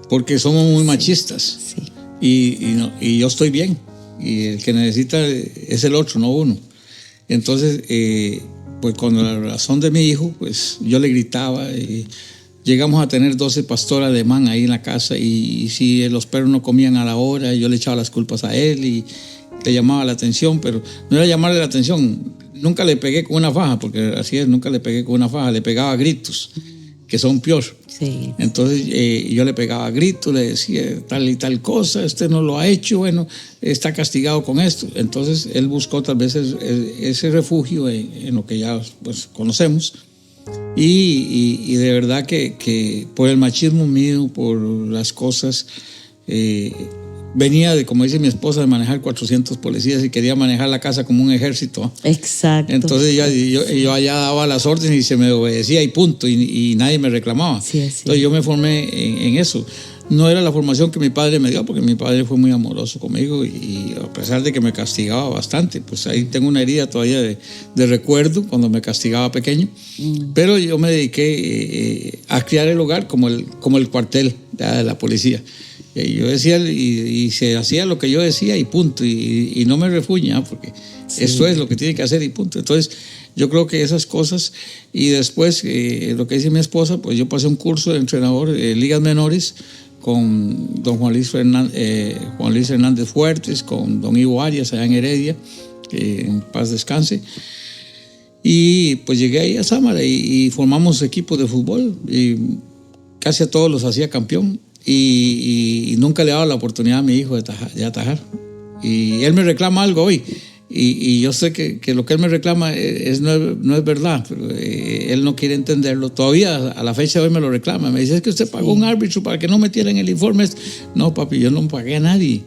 Porque somos muy machistas. Sí. Y yo estoy bien. Y el que necesita es el otro, no uno. Entonces, pues con la razón de mi hijo, pues yo le gritaba. Y llegamos a tener 12 pastor alemán ahí en la casa. Y si los perros no comían a la hora, yo le echaba las culpas a él y le llamaba la atención. Pero no era llamarle la atención. Nunca le pegué con una faja, porque así es, nunca le pegué con una faja. Le pegaba a gritos, que son peor. Sí. Entonces yo le pegaba gritos, le decía tal y tal cosa, este no lo ha hecho, bueno, está castigado con esto. Entonces él buscó tal vez ese refugio en lo que ya pues, conocemos. Y de verdad que por el machismo mío, por las cosas, venía de, como dice mi esposa, de manejar 400 policías y quería manejar la casa como un ejército. Exacto. Entonces yo allá daba las órdenes y se me obedecía y punto, y nadie me reclamaba. Sí, sí. Entonces yo me formé en eso. No era la formación que mi padre me dio, porque mi padre fue muy amoroso conmigo y a pesar de que me castigaba bastante, pues ahí tengo una herida todavía de recuerdo cuando me castigaba pequeño. Pero yo me dediqué a criar el hogar como el cuartel de la policía. Y yo decía, y se hacía lo que yo decía y punto, y no me refuña, porque sí, esto es lo que tiene que hacer y punto. Entonces yo creo que esas cosas, y después lo que dice mi esposa, pues yo pasé un curso de entrenador de ligas menores con don Juan Luis Hernández Fuertes, con don Ivo Arias allá en Heredia, que en paz descanse. Y pues llegué ahí a Sámara y formamos equipos de fútbol y casi a todos los hacía campeón. Y nunca le daba la oportunidad a mi hijo de atajar. Y él me reclama algo hoy. Y yo sé que lo que él me reclama no es verdad, pero él no quiere entenderlo. Todavía a la fecha de hoy me lo reclama. Me dice, es que usted pagó un árbitro para que no metiera en el informe. No, papi, yo no pagué a nadie.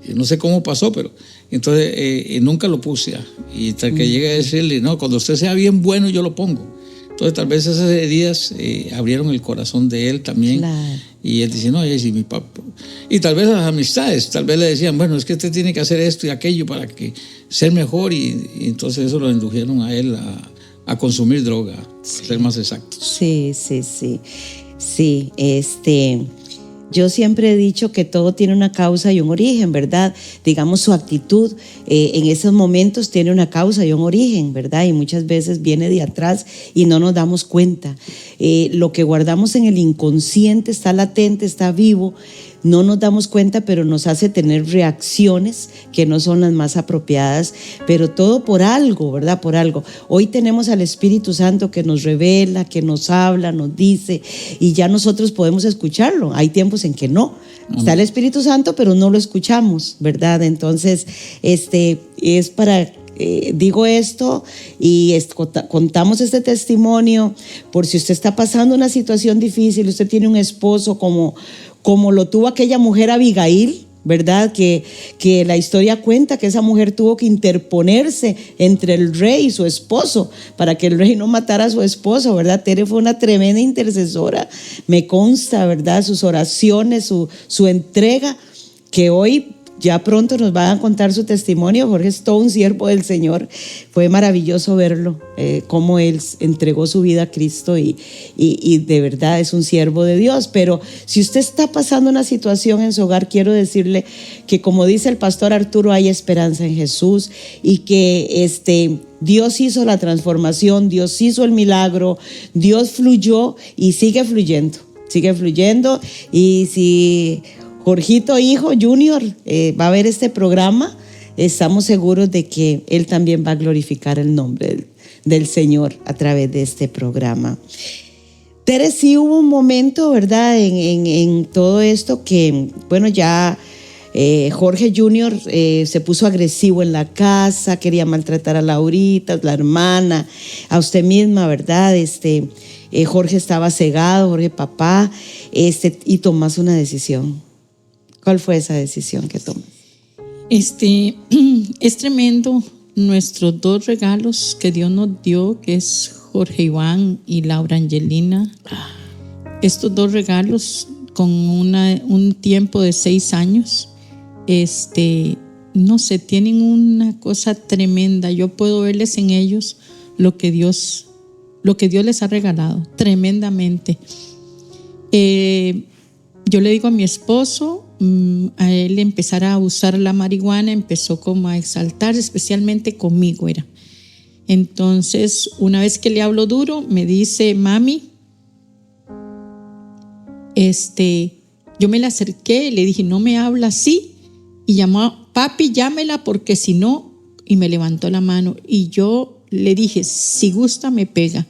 Yo no sé cómo pasó, pero entonces nunca lo puse. Y hasta que llegue a decirle, no, cuando usted sea bien bueno, yo lo pongo. Entonces tal vez esas heridas abrieron el corazón de él también. Claro. Y él dice, no, y mi papá. Y tal vez las amistades, tal vez le decían, bueno, es que usted tiene que hacer esto y aquello para que ser mejor. Y entonces eso lo indujeron a él a consumir droga, sí, para ser más exactos. Sí. Sí, yo siempre he dicho que todo tiene una causa y un origen, ¿verdad? Digamos, su actitud en esos momentos tiene una causa y un origen, ¿verdad? Y muchas veces viene de atrás y no nos damos cuenta. Lo que guardamos en el inconsciente está latente, está vivo, no nos damos cuenta, pero nos hace tener reacciones que no son las más apropiadas, pero todo por algo, ¿verdad? Por algo. Hoy tenemos al Espíritu Santo que nos revela, que nos habla, nos dice, y ya nosotros podemos escucharlo. Hay tiempos en que no. Está el Espíritu Santo, pero no lo escuchamos, ¿verdad? Entonces, es para... digo esto y contamos este testimonio por si usted está pasando una situación difícil, usted tiene un esposo como lo tuvo aquella mujer Abigail, ¿verdad? Que la historia cuenta que esa mujer tuvo que interponerse entre el rey y su esposo para que el rey no matara a su esposo, ¿verdad? Tere fue una tremenda intercesora, me consta, ¿verdad? Sus oraciones, su entrega, que hoy ya pronto nos van a contar su testimonio. Jorge es todo un siervo del Señor. Fue maravilloso verlo, cómo él entregó su vida a Cristo y de verdad es un siervo de Dios. Pero si usted está pasando una situación en su hogar, quiero decirle que, como dice el pastor Arturo, hay esperanza en Jesús y que Dios hizo la transformación, Dios hizo el milagro, Dios fluyó y sigue fluyendo. Y si Jorgito hijo Junior va a ver este programa, estamos seguros de que él también va a glorificar el nombre del Señor a través de este programa. Tere, sí hubo un momento, ¿verdad? En todo esto que, bueno, ya Jorge Junior se puso agresivo en la casa, quería maltratar a Laurita, la hermana, a usted misma, ¿verdad? Jorge estaba cegado, Jorge papá, y tomas una decisión. ¿Cuál fue esa decisión que tomas? Es tremendo nuestros 2 regalos que Dios nos dio, que es Jorge Iván y Laura Angelina. Estos 2 regalos con un tiempo de 6 años, no sé, tienen una cosa tremenda. Yo puedo verles en ellos lo que Dios les ha regalado tremendamente. Yo le digo a mi esposo, a él empezar a usar la marihuana, empezó como a exaltar, especialmente conmigo era. Entonces, una vez que le hablo duro, me dice, mami, yo me le acerqué, le dije, no me habla así, y llamó, papi, llámela porque si no, y me levantó la mano, y yo le dije, si gusta me pega,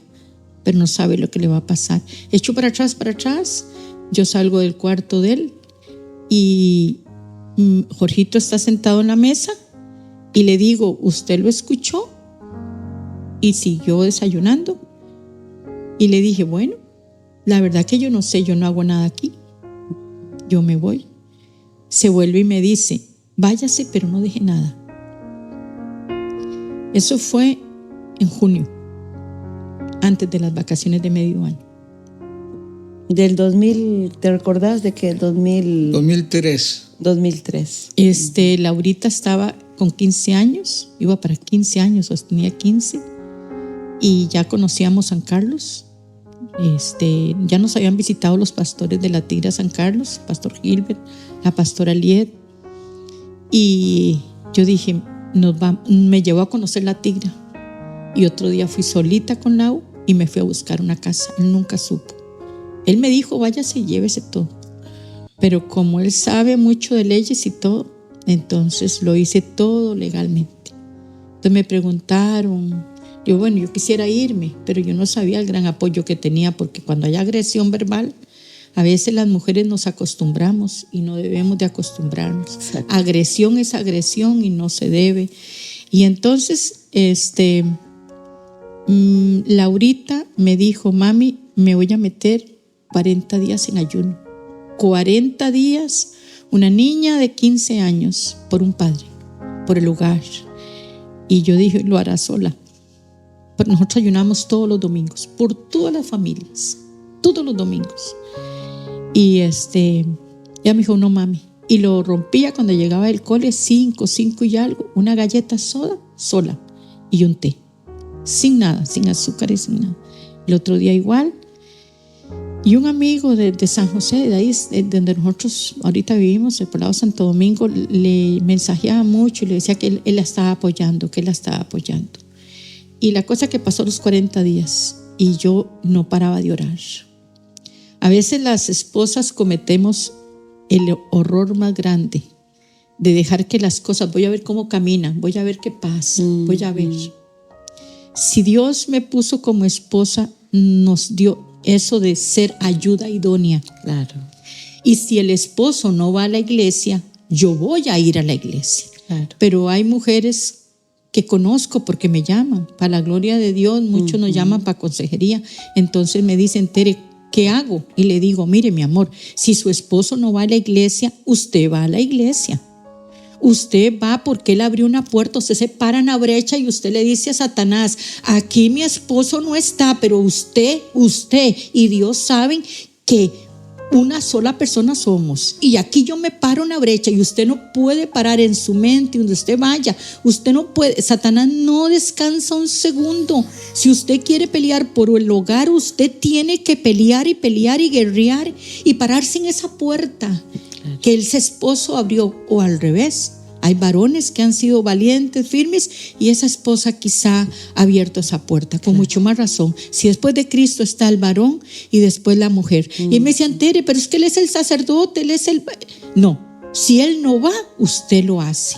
pero no sabe lo que le va a pasar. Echo para atrás, yo salgo del cuarto de él, y Jorgito está sentado en la mesa, y le digo, ¿usted lo escuchó? Y siguió desayunando, y le dije, bueno, la verdad que yo no sé, yo no hago nada aquí, yo me voy. Se vuelve y me dice, váyase, pero no deje nada. Eso fue en junio, antes de las vacaciones de medio año. Del 2000, ¿te recordás de que 2003. 2003. Laurita estaba con 15 años, iba para 15 años, o tenía 15, y ya conocíamos San Carlos. Ya nos habían visitado los pastores de la Tigra San Carlos, Pastor Gilbert, la pastora Liet, y yo dije, me llevó a conocer la Tigra, y otro día fui solita con Lau y me fui a buscar una casa. Él nunca supo. Él me dijo, váyase y llévese todo, pero como él sabe mucho de leyes y todo, entonces lo hice todo legalmente. Entonces me preguntaron, yo quisiera irme, pero yo no sabía el gran apoyo que tenía, porque cuando hay agresión verbal, a veces las mujeres nos acostumbramos y no debemos de acostumbrarnos. Exacto. Agresión es agresión y no se debe. Y entonces, Laurita me dijo, mami, me voy a meter 40 días en ayuno. 40 días, una niña de 15 años, por un padre, por el hogar. Y yo dije, lo hará sola. Pero nosotros ayunamos todos los domingos, por todas las familias, todos los domingos. Y ella me dijo, no mami. Y lo rompía cuando llegaba del cole, 5 y algo, una galleta sola y un té. Sin nada, sin azúcar y sin nada. El otro día igual. Y un amigo de San José, de ahí donde nosotros ahorita vivimos, el poblado Santo Domingo, le mensajeaba mucho y le decía que él la estaba apoyando, Y la cosa que pasó los 40 días y yo no paraba de orar. A veces las esposas cometemos el horror más grande de dejar que las cosas, voy a ver cómo caminan, voy a ver qué pasa, voy a ver. Si Dios me puso como esposa, nos dio eso de ser ayuda idónea. Claro. Y si el esposo no va a la iglesia, yo voy a ir a la iglesia. Claro. Pero hay mujeres que conozco porque me llaman, para la gloria de Dios, muchos nos llaman para consejería. Entonces me dicen, Tere, ¿qué hago? Y le digo, mire mi amor, si su esposo no va a la iglesia, usted va a la iglesia. Usted va porque él abrió una puerta, usted se para en la brecha y usted le dice a Satanás, aquí mi esposo no está, pero usted y Dios saben que una sola persona somos, y aquí yo me paro en la brecha y usted no puede parar en su mente donde usted vaya, usted no puede, Satanás no descansa un segundo. Si usted quiere pelear por el hogar, usted tiene que pelear y guerrear y pararse en esa puerta que el esposo abrió, o al revés. Hay varones que han sido valientes, firmes, y esa esposa quizá ha abierto esa puerta, con mucho más razón. Si después de Cristo está el varón y después la mujer. Y me decían, Tere, pero es que él es el sacerdote, él es el... No, si él no va, usted lo hace.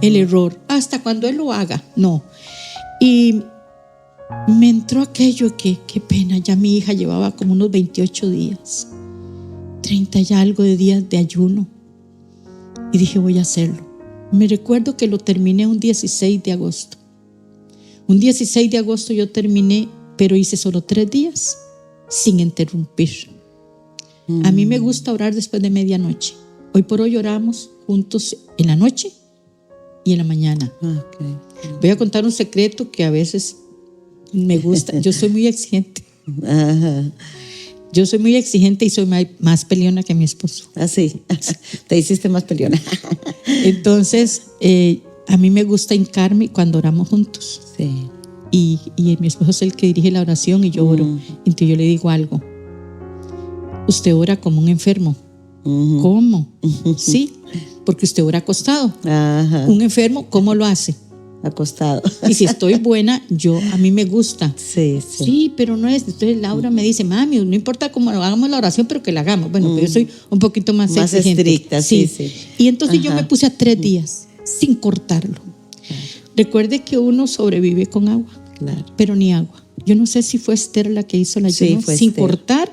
El error, hasta cuando él lo haga, no. Y me entró aquello que, qué pena, ya mi hija llevaba como unos 28 días, 30 y algo de días de ayuno. Y dije, voy a hacerlo. Me recuerdo que lo terminé un 16 de agosto. Un 16 de agosto yo terminé, pero hice solo 3 días sin interrumpir. A mí me gusta orar después de medianoche. Hoy por hoy oramos juntos en la noche y en la mañana. Okay. Voy a contar un secreto que a veces me gusta. Yo soy muy exigente. Ajá. Yo soy muy exigente y soy más peleona que mi esposo. Así, te hiciste más peleona. Entonces, a mí me gusta hincarme cuando oramos juntos. Sí. Y mi esposo es el que dirige la oración y yo oro. Entonces yo le digo algo. Usted ora como un enfermo. ¿Cómo? Sí, porque usted ora acostado. Ajá. Un enfermo, ¿cómo lo hace? Acostado. Y si estoy buena, a mí me gusta. Sí. Sí, pero no es. Entonces Laura me dice, mami, no importa cómo hagamos la oración, pero que la hagamos. Bueno, pero yo soy un poquito más exigente. Estricta, sí. Y entonces yo me puse a 3 días sin cortarlo. Recuerde que uno sobrevive con agua, pero ni agua. Yo no sé si fue Esther la que hizo la ayuno sin Esther. Cortar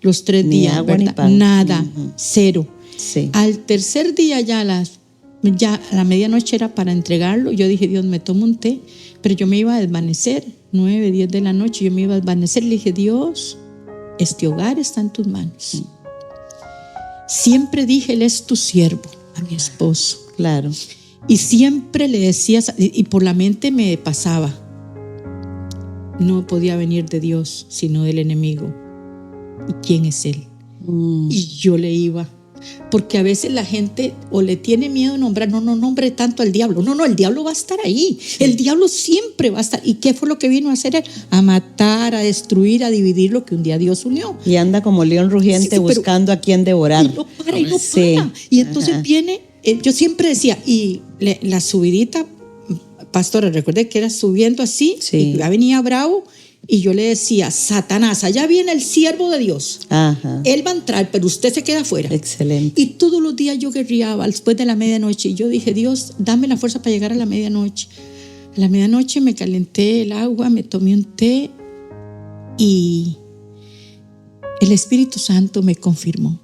los 3 Ni días, agua, ¿verdad? ni pan. Nada, cero. Sí. Al tercer día ya a la medianoche era para entregarlo. Yo dije, Dios, me tomo un té, pero yo me iba a desvanecer, 9, 10 de la noche, yo me iba a desvanecer. Le dije, Dios, este hogar está en tus manos. Siempre dije, Él es tu siervo, a mi esposo. Claro. Y siempre le decía, y por la mente me pasaba, no podía venir de Dios, sino del enemigo. ¿Y quién es Él? Y yo le iba. Porque a veces la gente o le tiene miedo de nombrar, no nombre tanto al diablo. No, el diablo va a estar ahí. El diablo siempre va a estar. ¿Y qué fue lo que vino a hacer él? A matar, a destruir, a dividir lo que un día Dios unió. Y anda como león rugiente buscando a quien devorar. Y no para. Y entonces viene, yo siempre decía, y la subidita, pastora, recuerde que era subiendo así, y ya venía bravo. Y yo le decía, Satanás, allá viene el siervo de Dios. Ajá. Él va a entrar, pero usted se queda afuera. Excelente. Y todos los días yo guerreaba después de la medianoche. Y yo dije, Dios, dame la fuerza para llegar a la medianoche. A la medianoche me calenté el agua, me tomé un té y el Espíritu Santo me confirmó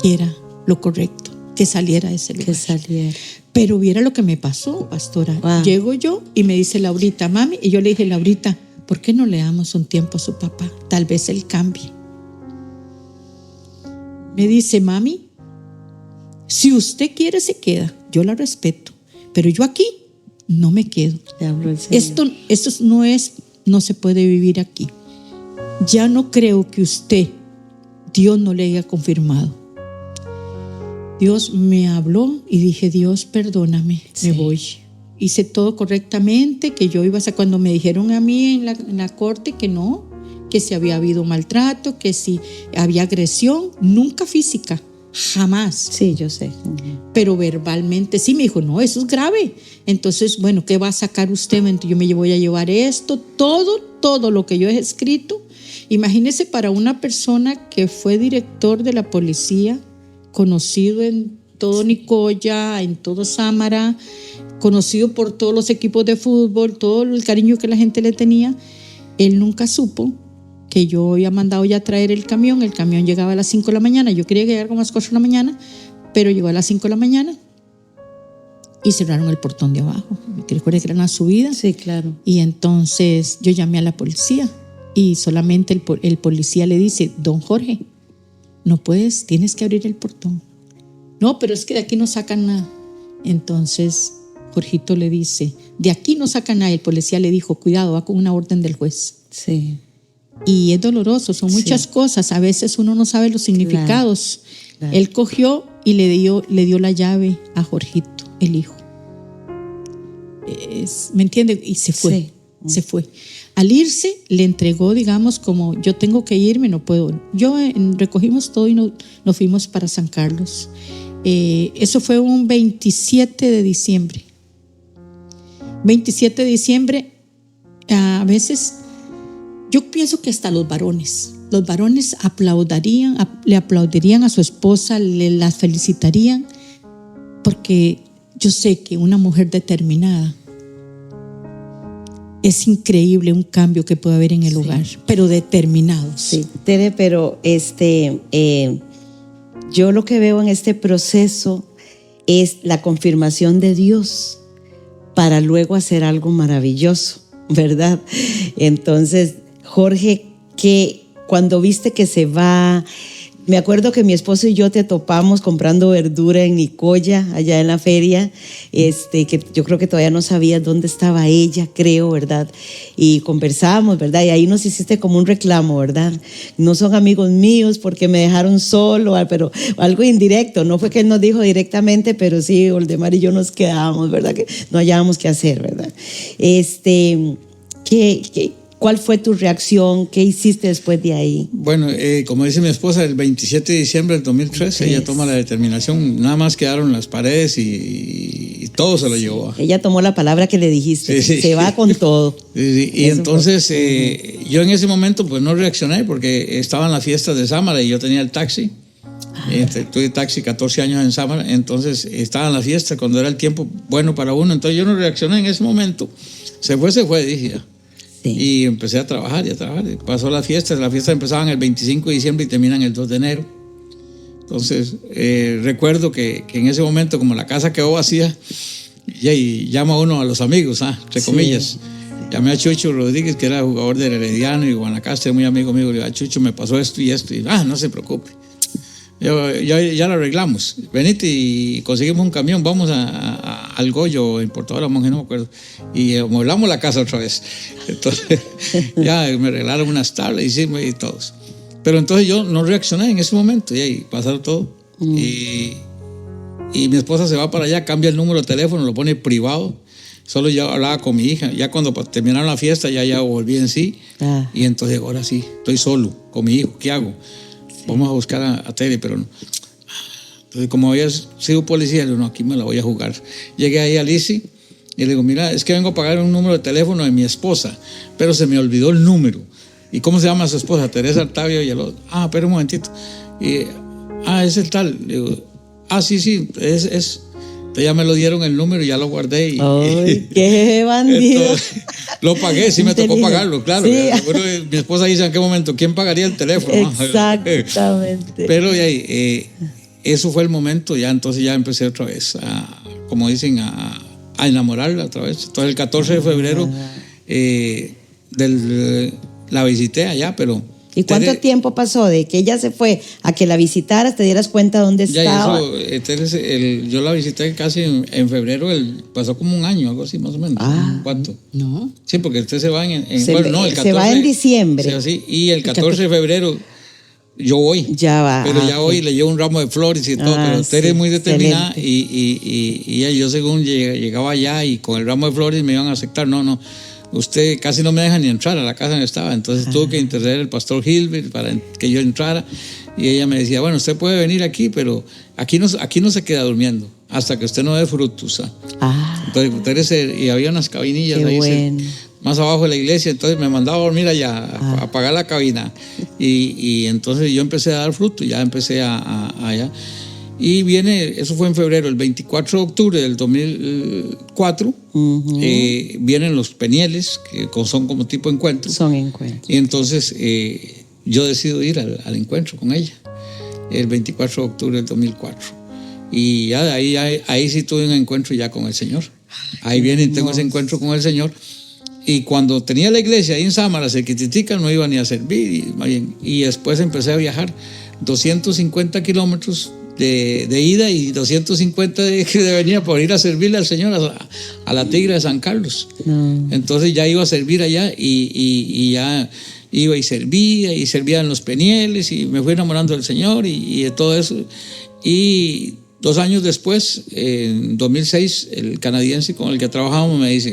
que era lo correcto, que saliera de ese lugar. Que saliera. Pero viera lo que me pasó, pastora. Wow. Llego yo y me dice Laurita, mami, y yo le dije, Laurita, ¿por qué no le damos un tiempo a su papá? Tal vez él cambie. Me dice, mami, si usted quiere se queda, yo la respeto, pero yo aquí no me quedo. Te hablo el Señor. Esto no se puede vivir aquí. Ya no creo que Dios no le haya confirmado. Dios me habló y dije, Dios, perdóname, me voy. Hice todo correctamente, que yo iba a... Cuando me dijeron a mí en la corte que no, que si había habido maltrato, que si había agresión, nunca física, jamás. Sí, yo sé. Pero verbalmente sí, me dijo, no, eso es grave. Entonces, bueno, ¿qué va a sacar usted? Entonces, yo me voy a llevar esto, todo lo que yo he escrito. Imagínese para una persona que fue director de la policía, conocido en todo Nicoya, en todo Sámara, conocido por todos los equipos de fútbol, todo el cariño que la gente le tenía. Él nunca supo que yo había mandado ya traer el camión llegaba a las 5 de la mañana, yo quería llegar como a las 4 de la mañana, pero llegó a las 5 de la mañana y cerraron el portón de abajo, que recuerdo que era una subida. Sí, claro. Y entonces yo llamé a la policía y solamente el policía le dice, don Jorge, no puedes, tienes que abrir el portón. No, pero es que de aquí no sacan nada. Entonces Jorgito le dice, de aquí no sacan nada. El policía le dijo, cuidado, va con una orden del juez. Sí. Y es doloroso, son muchas cosas. A veces uno no sabe los significados. Claro. Él cogió y le dio la llave a Jorgito, el hijo. ¿Me entiende? Y se fue. Sí. Se fue. Al irse, le entregó, digamos, como yo tengo que irme, no puedo. Recogimos todo y nos fuimos para San Carlos. Eso fue un 27 de diciembre. 27 de diciembre, a veces, yo pienso que hasta los varones le aplaudirían a su esposa, la felicitarían, porque yo sé que una mujer determinada, es increíble un cambio que puede haber en el hogar, pero determinados. Sí, Tere, pero yo lo que veo en este proceso es la confirmación de Dios para luego hacer algo maravilloso, ¿verdad? Entonces, Jorge, que cuando viste que se va, Me acuerdo que mi esposo y yo te topamos comprando verdura en Nicoya, allá en la feria, que yo creo que todavía no sabías dónde estaba ella, creo, ¿verdad? Y conversamos, ¿verdad? Y ahí nos hiciste como un reclamo, ¿verdad? No son amigos míos porque me dejaron solo, pero algo indirecto, no fue que él nos dijo directamente, pero sí, Oldemar y yo nos quedábamos, ¿verdad? Que no hallábamos qué hacer, ¿verdad? ¿Cuál fue tu reacción? ¿Qué hiciste después de ahí? Bueno, como dice mi esposa, el 27 de diciembre del 2013 ella toma la determinación, nada más quedaron las paredes y todo se lo llevó. Ella tomó la palabra que le dijiste, sí. Se va con todo. Sí. Y entonces yo en ese momento pues no reaccioné porque estaba en la fiesta de Sámara y yo tenía el taxi. Tuve taxi 14 años en Sámara, entonces estaba en la fiesta cuando era el tiempo bueno para uno, entonces yo no reaccioné en ese momento. Se fue, dije ya. Sí. Y empecé a trabajar. Pasó las fiestas empezaban el 25 de diciembre y terminan el 2 de enero. Entonces, recuerdo que en ese momento, como la casa quedó vacía, y llama uno a los amigos, entre comillas. Sí. Llamé a Chucho Rodríguez, que era jugador del Herediano y Guanacaste, muy amigo mío. Le digo, Chucho, me pasó esto y esto. Y, no se preocupe. Ya lo arreglamos. Venite y conseguimos un camión, vamos al Goyo, importadora Monje, no me acuerdo, y amoblamos la casa otra vez. Entonces, ya me arreglaron unas tablas y todos. Pero entonces yo no reaccioné en ese momento, y ahí pasaron todo. Y mi esposa se va para allá, cambia el número de teléfono, lo pone privado. Solo yo hablaba con mi hija. Ya cuando terminaron la fiesta, ya volví en sí. Y entonces, ahora sí, estoy solo con mi hijo, ¿qué hago? Vamos a buscar a Tere, pero no. Entonces, como había sido policía, le digo, no, aquí me la voy a jugar. Llegué ahí a Lizzy y le digo, mira, es que vengo a pagar un número de teléfono de mi esposa, pero se me olvidó el número. ¿Y cómo se llama su esposa? Teresa Artavio. Y el otro, espera un momentito. Y, es el tal. Le digo, sí, es. Entonces ya me lo dieron el número y ya lo guardé. ¡Ay, qué bandido! Entonces, lo pagué, sí me tocó pagarlo, claro. Sí. Mi esposa dice en qué momento, ¿quién pagaría el teléfono? Exactamente. Pero eso fue el momento, ya entonces ya empecé otra vez como dicen, a enamorarla otra vez. Entonces el 14 de febrero la visité allá, pero... ¿Y cuánto tiempo pasó de que ella se fue a que la visitaras, te dieras cuenta dónde estaba? Yo la visité casi en febrero, pasó como un año, algo así más o menos. ¿Cuánto? No. Sí, porque usted se va el 14. Se va en diciembre. Sí, y el 14 de febrero yo voy. Ya va. Pero ya voy, le llevo un ramo de flores y todo, pero Tere es muy determinada y yo según llegaba allá y con el ramo de flores me iban a aceptar. No. Usted casi no me deja ni entrar a la casa donde estaba, entonces tuvo que interceder el pastor Gilbert para que yo entrara, y ella me decía, bueno, usted puede venir aquí, pero aquí no se queda durmiendo hasta que usted no dé frutos. Entonces, y había unas cabinillas ahí más abajo de la iglesia, entonces me mandaba a dormir allá, a apagar la cabina, y entonces yo empecé a dar fruto, ya empecé allá. Y eso fue en febrero, el 24 de octubre del 2004, vienen los penieles, que son como tipo encuentro. Son encuentros. Y entonces yo decido ir al encuentro con ella, el 24 de octubre del 2004. Y ya de ahí sí tuve un encuentro ya con el Señor. Ahí viene y tengo ese encuentro con el Señor. Y cuando tenía la iglesia ahí en Sámara, Cerquititica, no iba ni a servir. Y después empecé a viajar 250 kilómetros de ida y 250 de venida por ir a servirle al Señor a la Tigre de San Carlos. Entonces ya iba a servir allá y ya iba y servía en los penieles y me fui enamorando del Señor y de todo eso. Y 2 años después, en 2006, el canadiense con el que trabajábamos me dice,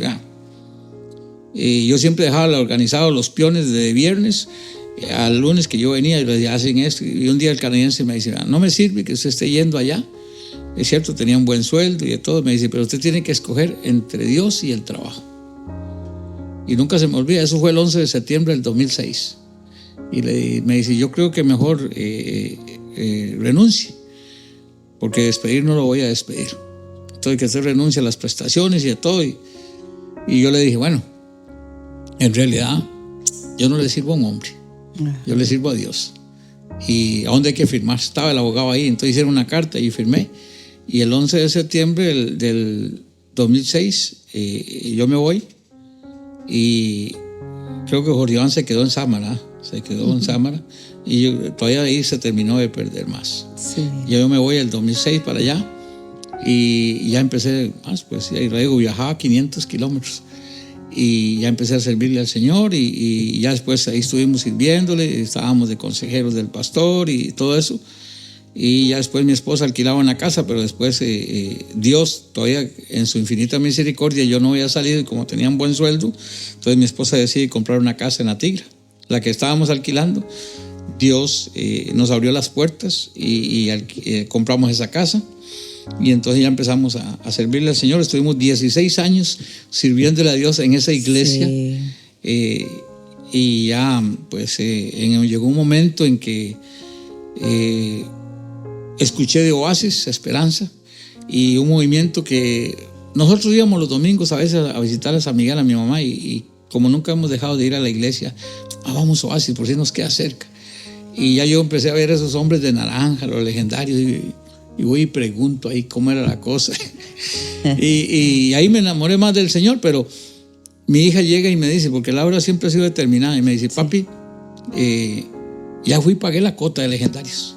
yo siempre dejaba organizado los peones de viernes al lunes que yo venía y les decía, hacen esto, y un día el canadiense me dice, no me sirve que usted esté yendo allá, es cierto, tenía un buen sueldo y de todo, me dice, pero usted tiene que escoger entre Dios y el trabajo. Y nunca se me olvida, eso fue el 11 de septiembre del 2006, y me dice, yo creo que mejor renuncie, porque despedir no lo voy a despedir, entonces que usted renuncie a las prestaciones y a todo, y yo le dije, bueno, en realidad yo no le sirvo a un hombre, yo le sirvo a Dios. ¿Y a dónde hay que firmar? Estaba el abogado ahí, entonces hicieron una carta y firmé. Y el 11 de septiembre del 2006 yo me voy y creo que Jorge Iván se quedó en Sámara. se quedó en Sámara, y todavía ahí se terminó de perder más. Sí. Yo me voy el 2006 para allá, y ya empecé más, pues ya luego viajaba 500 kilómetros, y ya empecé a servirle al Señor, y ya después ahí estuvimos sirviéndole, estábamos de consejeros del pastor y todo eso. Y ya después mi esposa alquilaba una casa, pero después Dios, todavía en su infinita misericordia, yo no había salido, y como tenía un buen sueldo, entonces mi esposa decide comprar una casa en La Tigra, la que estábamos alquilando. Dios nos abrió las puertas y compramos esa casa, y entonces ya empezamos a servirle al Señor. Estuvimos 16 años sirviéndole a Dios en esa iglesia. Sí. Y ya pues llegó un momento en que escuché de Oasis, Esperanza, y un movimiento que nosotros íbamos los domingos a veces a visitar a San Miguel, a mi mamá, y como nunca hemos dejado de ir a la iglesia, vamos a Oasis, por si nos queda cerca. Y ya yo empecé a ver a esos hombres de naranja, los legendarios, y voy y pregunto ahí cómo era la cosa. y ahí me enamoré más del Señor, pero mi hija llega y me dice, porque Laura siempre ha sido determinada, y me dice, papi, ya fui y pagué la cuota de legendarios.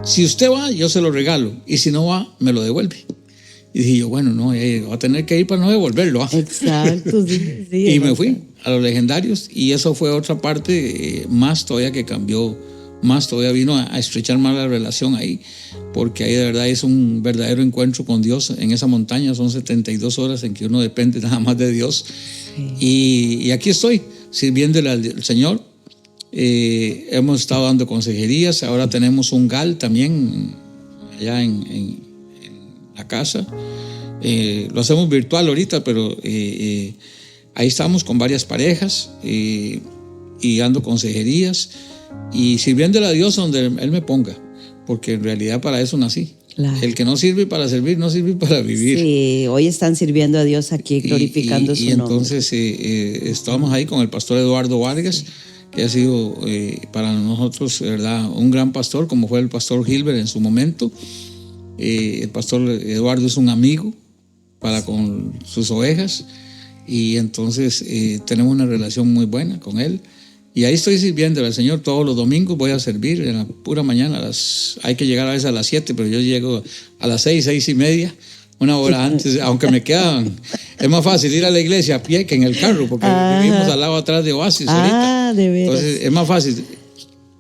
Si usted va, yo se lo regalo, y si no va, me lo devuelve. Y dije yo, bueno, no, va a tener que ir para no devolverlo. Exacto, sí. Y me fui a los legendarios, y eso fue otra parte más todavía que cambió, más todavía vino a estrechar más la relación ahí, porque ahí de verdad es un verdadero encuentro con Dios. En esa montaña son 72 horas en que uno depende nada más de Dios. Sí. Y aquí estoy, sirviéndole al Señor. Hemos estado dando consejerías, ahora tenemos un GAL también allá en la casa. Lo hacemos virtual ahorita, pero ahí estamos con varias parejas y dando consejerías y sirviéndole a Dios donde Él me ponga, porque en realidad para eso nací. Claro. El que no sirve para servir, no sirve para vivir. Sí, hoy están sirviendo a Dios aquí, glorificando su nombre. Y entonces estamos ahí con el pastor Eduardo Vargas, que ha sido para nosotros, ¿verdad?, un gran pastor, como fue el pastor Gilbert en su momento. El pastor Eduardo es un amigo para con sus ovejas, y entonces tenemos una relación muy buena con él. Y ahí estoy sirviendo al Señor todos los domingos. Voy a servir en la pura mañana. Hay que llegar a veces a las 7, pero yo llego a las 6:30, una hora antes, aunque me quedan. Es más fácil ir a la iglesia a pie que en el carro, porque vivimos al lado atrás de Oasis ahorita. De veras. Entonces es más fácil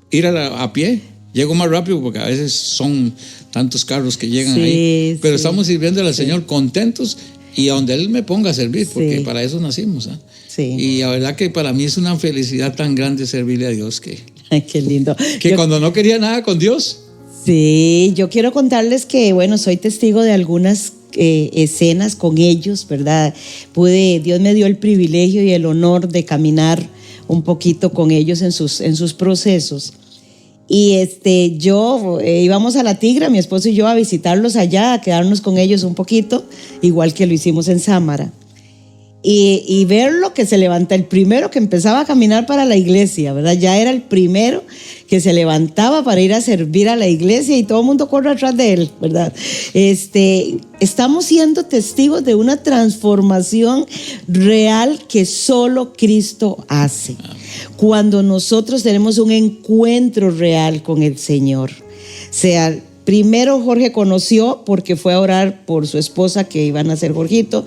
ir a pie. Llego más rápido porque a veces son tantos carros que llegan ahí. Pero estamos sirviendo al Señor contentos, y a donde Él me ponga a servir, porque para eso nacimos. Sí. Y la verdad que para mí es una felicidad tan grande servirle a Dios que... Ay, qué lindo. Cuando no quería nada con Dios. Sí, yo quiero contarles que, bueno, soy testigo de algunas escenas con ellos, ¿verdad? Dios me dio el privilegio y el honor de caminar un poquito con ellos en sus procesos. Y yo íbamos a La Tigra, mi esposo y yo, a visitarlos allá, a quedarnos con ellos un poquito, igual que lo hicimos en Sámara. Y verlo que se levanta, el primero que empezaba a caminar para la iglesia, ¿verdad? Ya era el primero que se levantaba para ir a servir a la iglesia, y todo el mundo corre atrás de él, ¿verdad? Estamos siendo testigos de una transformación real que solo Cristo hace. Cuando nosotros tenemos un encuentro real con el Señor. Primero Jorge conoció porque fue a orar por su esposa, que iban a ser Jorgito.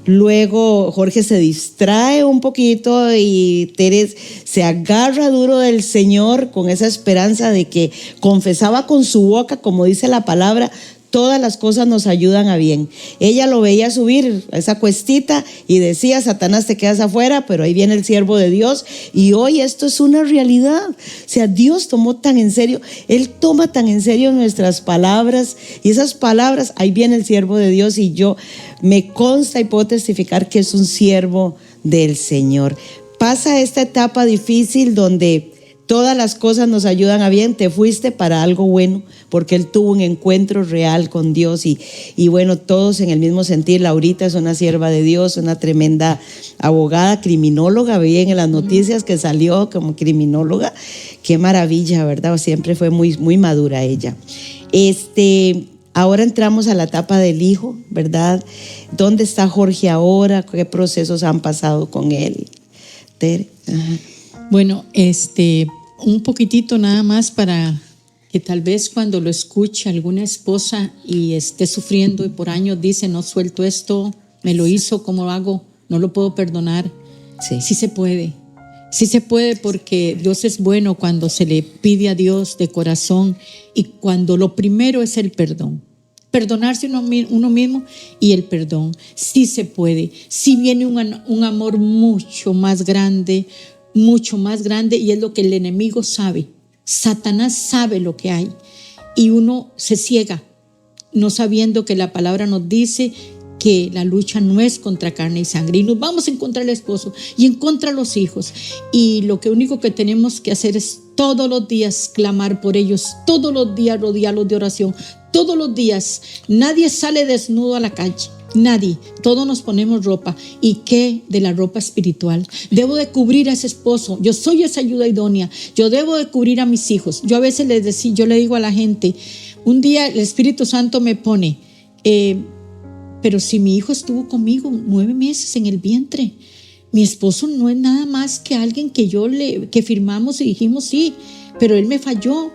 Luego Jorge se distrae un poquito y Teres se agarra duro del Señor con esa esperanza de que confesaba con su boca, como dice la palabra, todas las cosas nos ayudan a bien. Ella lo veía subir a esa cuestita y decía, Satanás, te quedas afuera, pero ahí viene el siervo de Dios. Y hoy esto es una realidad. O sea, Dios tomó tan en serio, Él toma tan en serio nuestras palabras, y esas palabras, ahí viene el siervo de Dios, y yo me consta y puedo testificar que es un siervo del Señor. Pasa esta etapa difícil donde todas las cosas nos ayudan a bien. Te fuiste para algo bueno, porque él tuvo un encuentro real con Dios, y bueno, todos en el mismo sentir. Laurita es una sierva de Dios, una tremenda abogada, criminóloga. Veía en las noticias que salió como criminóloga. Qué maravilla, ¿verdad? Siempre fue muy, muy madura ella. Ahora entramos a la etapa del hijo, ¿verdad? ¿Dónde está Jorge ahora? ¿Qué procesos han pasado con él? Tere. Ajá. Bueno, un poquitito nada más para que tal vez cuando lo escuche alguna esposa y esté sufriendo y por años dice, no suelto esto, me lo hizo, ¿cómo lo hago? No lo puedo perdonar. Sí se puede. Sí se puede, porque Dios es bueno cuando se le pide a Dios de corazón y cuando lo primero es el perdón. Perdonarse uno mismo y el perdón. Sí se puede. Sí viene un amor mucho más grande y es lo que el enemigo sabe. Satanás sabe lo que hay y uno se ciega no sabiendo que la palabra nos dice que la lucha no es contra carne y sangre, y nos vamos en contra del esposo y en contra de los hijos, y lo único que tenemos que hacer es todos los días clamar por ellos, todos los días rodearlos de oración, todos los días. Nadie sale desnudo a la calle, nadie, todos nos ponemos ropa. ¿Y qué de la ropa espiritual? Debo de cubrir a ese esposo, yo soy esa ayuda idónea, yo debo de cubrir a mis hijos. Yo a veces yo le digo a la gente, un día el Espíritu Santo me pone, pero si mi hijo estuvo conmigo 9 meses en el vientre, mi esposo no es nada más que alguien que firmamos y dijimos sí, pero él me falló.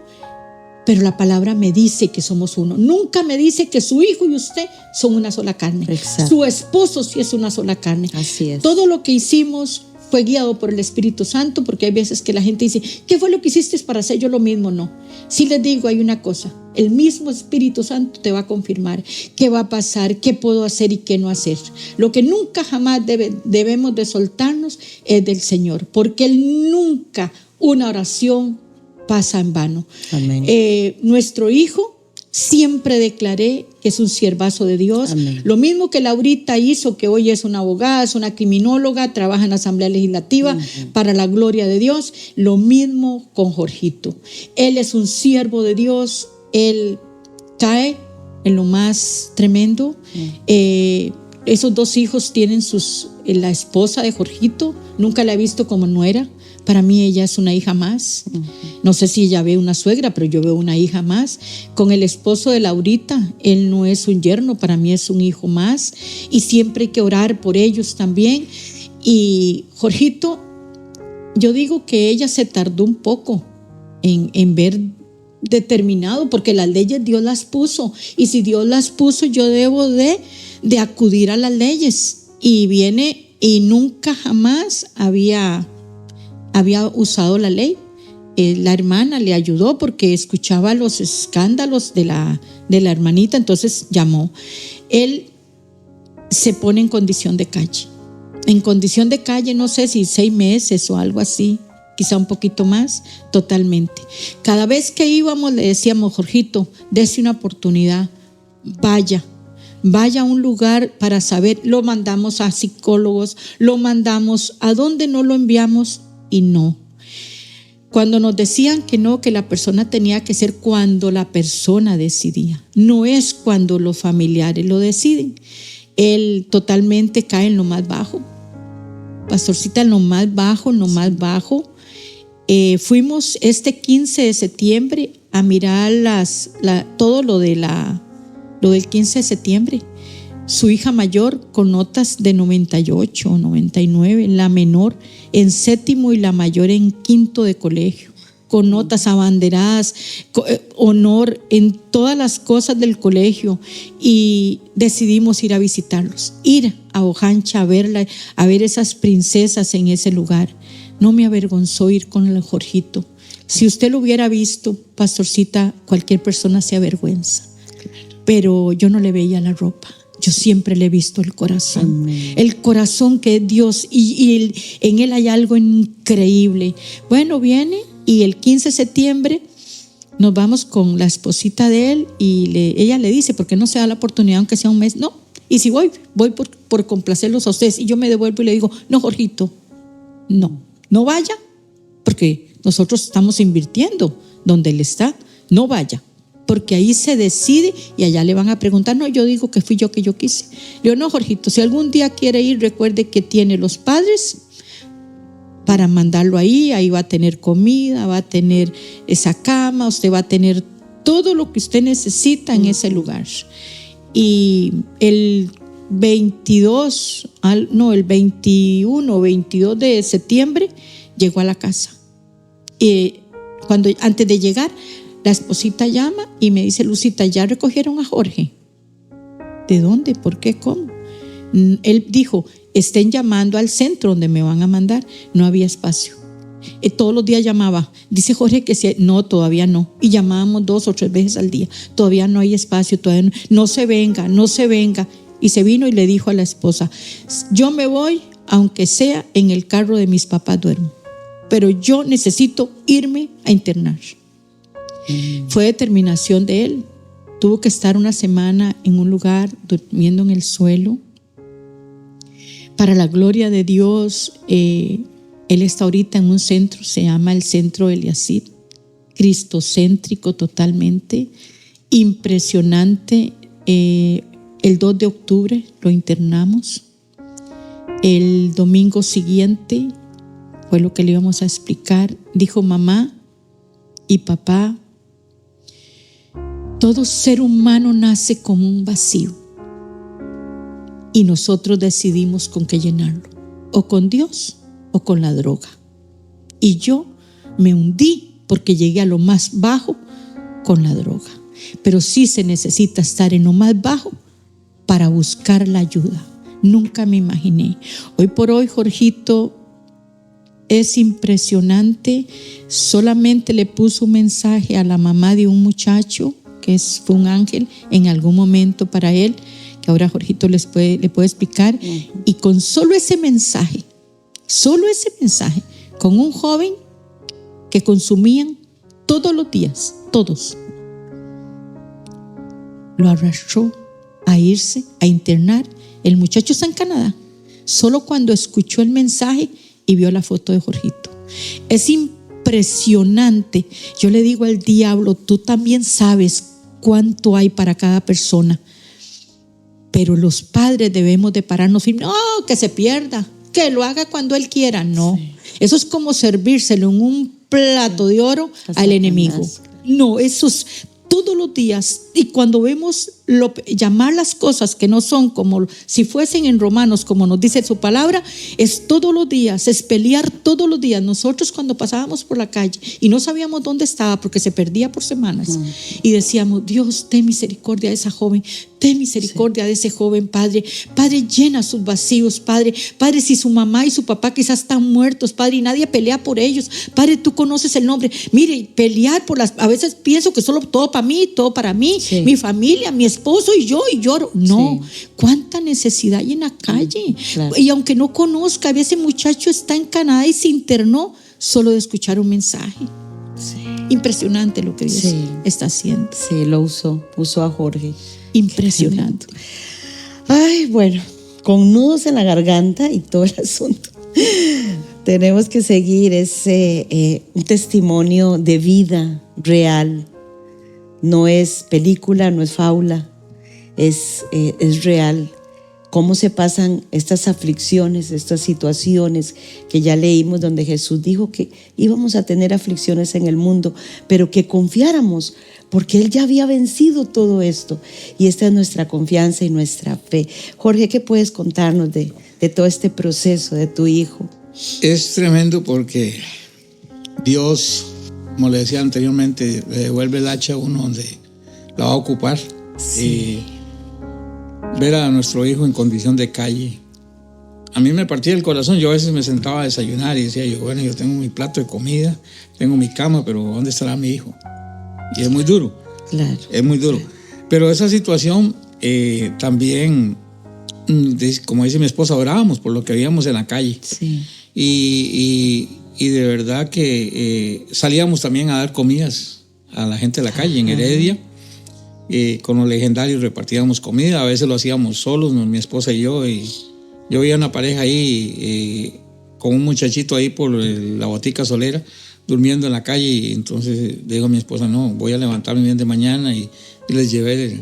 Pero la palabra me dice que somos uno. Nunca me dice que su hijo y usted son una sola carne. Exacto. Su esposo sí es una sola carne. Así es. Todo lo que hicimos fue guiado por el Espíritu Santo, porque hay veces que la gente dice, ¿qué fue lo que hiciste para hacer yo lo mismo? No. Sí les digo, hay una cosa, el mismo Espíritu Santo te va a confirmar qué va a pasar, qué puedo hacer y qué no hacer. Lo que nunca jamás debemos de soltarnos es del Señor, porque Él nunca una oración pasa en vano. Amén. Nuestro hijo, siempre declaré que es un siervazo de Dios. Amén. Lo mismo que Laurita hizo, que hoy es una abogada, es una criminóloga, trabaja en la Asamblea Legislativa para la gloria de Dios. Lo mismo con Jorgito. Él es un siervo de Dios. Él cae en lo más tremendo. Esos 2 hijos tienen la esposa de Jorgito. Nunca la he visto como nuera. Para mí ella es una hija más. No sé si ella ve una suegra, pero yo veo una hija más. Con el esposo de Laurita, él no es un yerno, para mí es un hijo más. Y siempre hay que orar por ellos también. Y Jorgito, yo digo que ella se tardó un poco en ver determinado, porque las leyes Dios las puso. Y si Dios las puso, yo debo de acudir a las leyes. Y viene y nunca jamás había usado la ley. La hermana le ayudó porque escuchaba los escándalos de la hermanita, entonces llamó. Él se pone en condición de calle. En condición de calle, no sé si 6 meses o algo así, quizá un poquito más, totalmente. Cada vez que íbamos le decíamos, Jorgito, dése una oportunidad, vaya a un lugar para saber. Lo mandamos a psicólogos, lo mandamos a donde no lo enviamos. Y no. Cuando nos decían que no, que la persona tenía que ser cuando la persona decidía, no es cuando los familiares lo deciden. Él totalmente cae en lo más bajo. Pastorcita, en lo más bajo, fuimos este 15 de septiembre a mirar todo lo del 15 de septiembre. Su hija mayor con notas de 98 o 99, la menor en 7º y la mayor en 5º de colegio, con notas abanderadas, honor en todas las cosas del colegio. Y decidimos ir a visitarlos, ir a Ojancha a ver esas princesas en ese lugar. No me avergonzó ir con el Jorgito. Si usted lo hubiera visto, pastorcita, cualquier persona se avergüenza. Pero yo no le veía la ropa. Yo siempre le he visto el corazón. Amén. El corazón que es Dios, y en él hay algo increíble. Bueno, viene y el 15 de septiembre nos vamos con la esposita de él y ella le dice, ¿por qué no se da la oportunidad aunque sea un mes? No, y si voy por complacerlos a ustedes. Y yo me devuelvo y le digo, no, Jorgito, no vaya, porque nosotros estamos invirtiendo donde él está, no vaya. Porque ahí se decide y allá le van a preguntar. No, yo digo que fui yo que yo quise. Yo no, Jorgito, si algún día quiere ir, recuerde que tiene los padres para mandarlo ahí va a tener comida, va a tener esa cama, usted va a tener todo lo que usted necesita en ese lugar. Y el 21 o 22 de septiembre llegó a la casa. Antes de llegar, la esposita llama y me dice: Lucita, ¿ya recogieron a Jorge? ¿De dónde? ¿Por qué? ¿Cómo? Él dijo: estén llamando al centro donde me van a mandar. No había espacio. Todos los días llamaba. Dice Jorge que sí. No, todavía no. Y llamábamos 2 o 3 veces al día. Todavía no hay espacio, todavía no se venga, no se venga. Y se vino y le dijo a la esposa: yo me voy, aunque sea en el carro de mis papás duermo, pero yo necesito irme a internar. Fue determinación de él. Tuvo que estar una semana en un lugar durmiendo en el suelo. Para la gloria de Dios, él está ahorita en un centro, se llama el Centro Eliasib, cristocéntrico totalmente, impresionante. El 2 de octubre lo internamos. El domingo siguiente fue lo que le íbamos a explicar. Dijo: mamá y papá, todo ser humano nace con un vacío y nosotros decidimos con qué llenarlo, o con Dios o con la droga. Y yo me hundí porque llegué a lo más bajo con la droga. Pero sí se necesita estar en lo más bajo para buscar la ayuda. Nunca me imaginé. Hoy por hoy, Jorgito es impresionante. Solamente le puso un mensaje a la mamá de un muchacho que fue un ángel en algún momento para él, que ahora Jorgito le puede explicar. Y con solo ese mensaje, con un joven que consumían todos los días, todos, lo arrastró a irse a internar. El muchacho está en Canadá. Solo cuando escuchó el mensaje y vio la foto de Jorgito. Es impresionante. Yo le digo al diablo: tú también sabes cuánto hay para cada persona, pero los padres debemos de pararnos y no, que se pierda, que lo haga cuando él quiera. No, sí. Eso es como servírselo en un plato de oro al enemigo. No, eso es todos los días. Y cuando vemos llamar las cosas que no son como si fuesen en Romanos, como nos dice su palabra, es todos los días, es pelear todos los días. Nosotros cuando pasábamos por la calle y no sabíamos dónde estaba porque se perdía por semanas, y decíamos: Dios, ten misericordia de esa joven, ten misericordia de ese joven, Padre, llena sus vacíos, Padre, si su mamá y su papá quizás están muertos, Padre, y nadie pelea por ellos, Padre, tú conoces el nombre. Mire, pelear a veces pienso que solo todo para mí, sí, mi familia, mi esposo y yo, y lloro. No, sí. Cuánta necesidad hay en la calle. Claro. Y aunque no conozca, a veces ese muchacho está en Canadá y se internó solo de escuchar un mensaje. Sí. Impresionante lo que Dios está haciendo. Sí, lo usó a Jorge. Impresionante. Ay, bueno, con nudos en la garganta y todo el asunto. Tenemos que seguir un testimonio de vida real. No es película, no es fábula, es real. Cómo se pasan estas aflicciones, estas situaciones que ya leímos, donde Jesús dijo que íbamos a tener aflicciones en el mundo, pero que confiáramos, porque Él ya había vencido todo esto. Y esta es nuestra confianza y nuestra fe. Jorge, ¿qué puedes contarnos de todo este proceso de tu hijo? Es tremendo porque Dios, como le decía anteriormente, le devuelve el hacha a uno donde la va a ocupar. Sí. Y ver a nuestro hijo en condición de calle, a mí me partía el corazón. Yo a veces me sentaba a desayunar y decía yo: bueno, yo tengo mi plato de comida, tengo mi cama, pero ¿dónde estará mi hijo? Y es muy duro. Claro. Es muy duro. Claro. Pero esa situación también, como dice mi esposa, orábamos por lo que veíamos en la calle. Sí. Y de verdad que salíamos también a dar comidas a la gente de la calle en Heredia. Con los legendarios repartíamos comida. A veces lo hacíamos solos, mi esposa y yo. Y yo veía una pareja ahí con un muchachito ahí por la botica solera, durmiendo en la calle. Y entonces le digo a mi esposa: no, voy a levantarme bien de mañana. Y les llevé.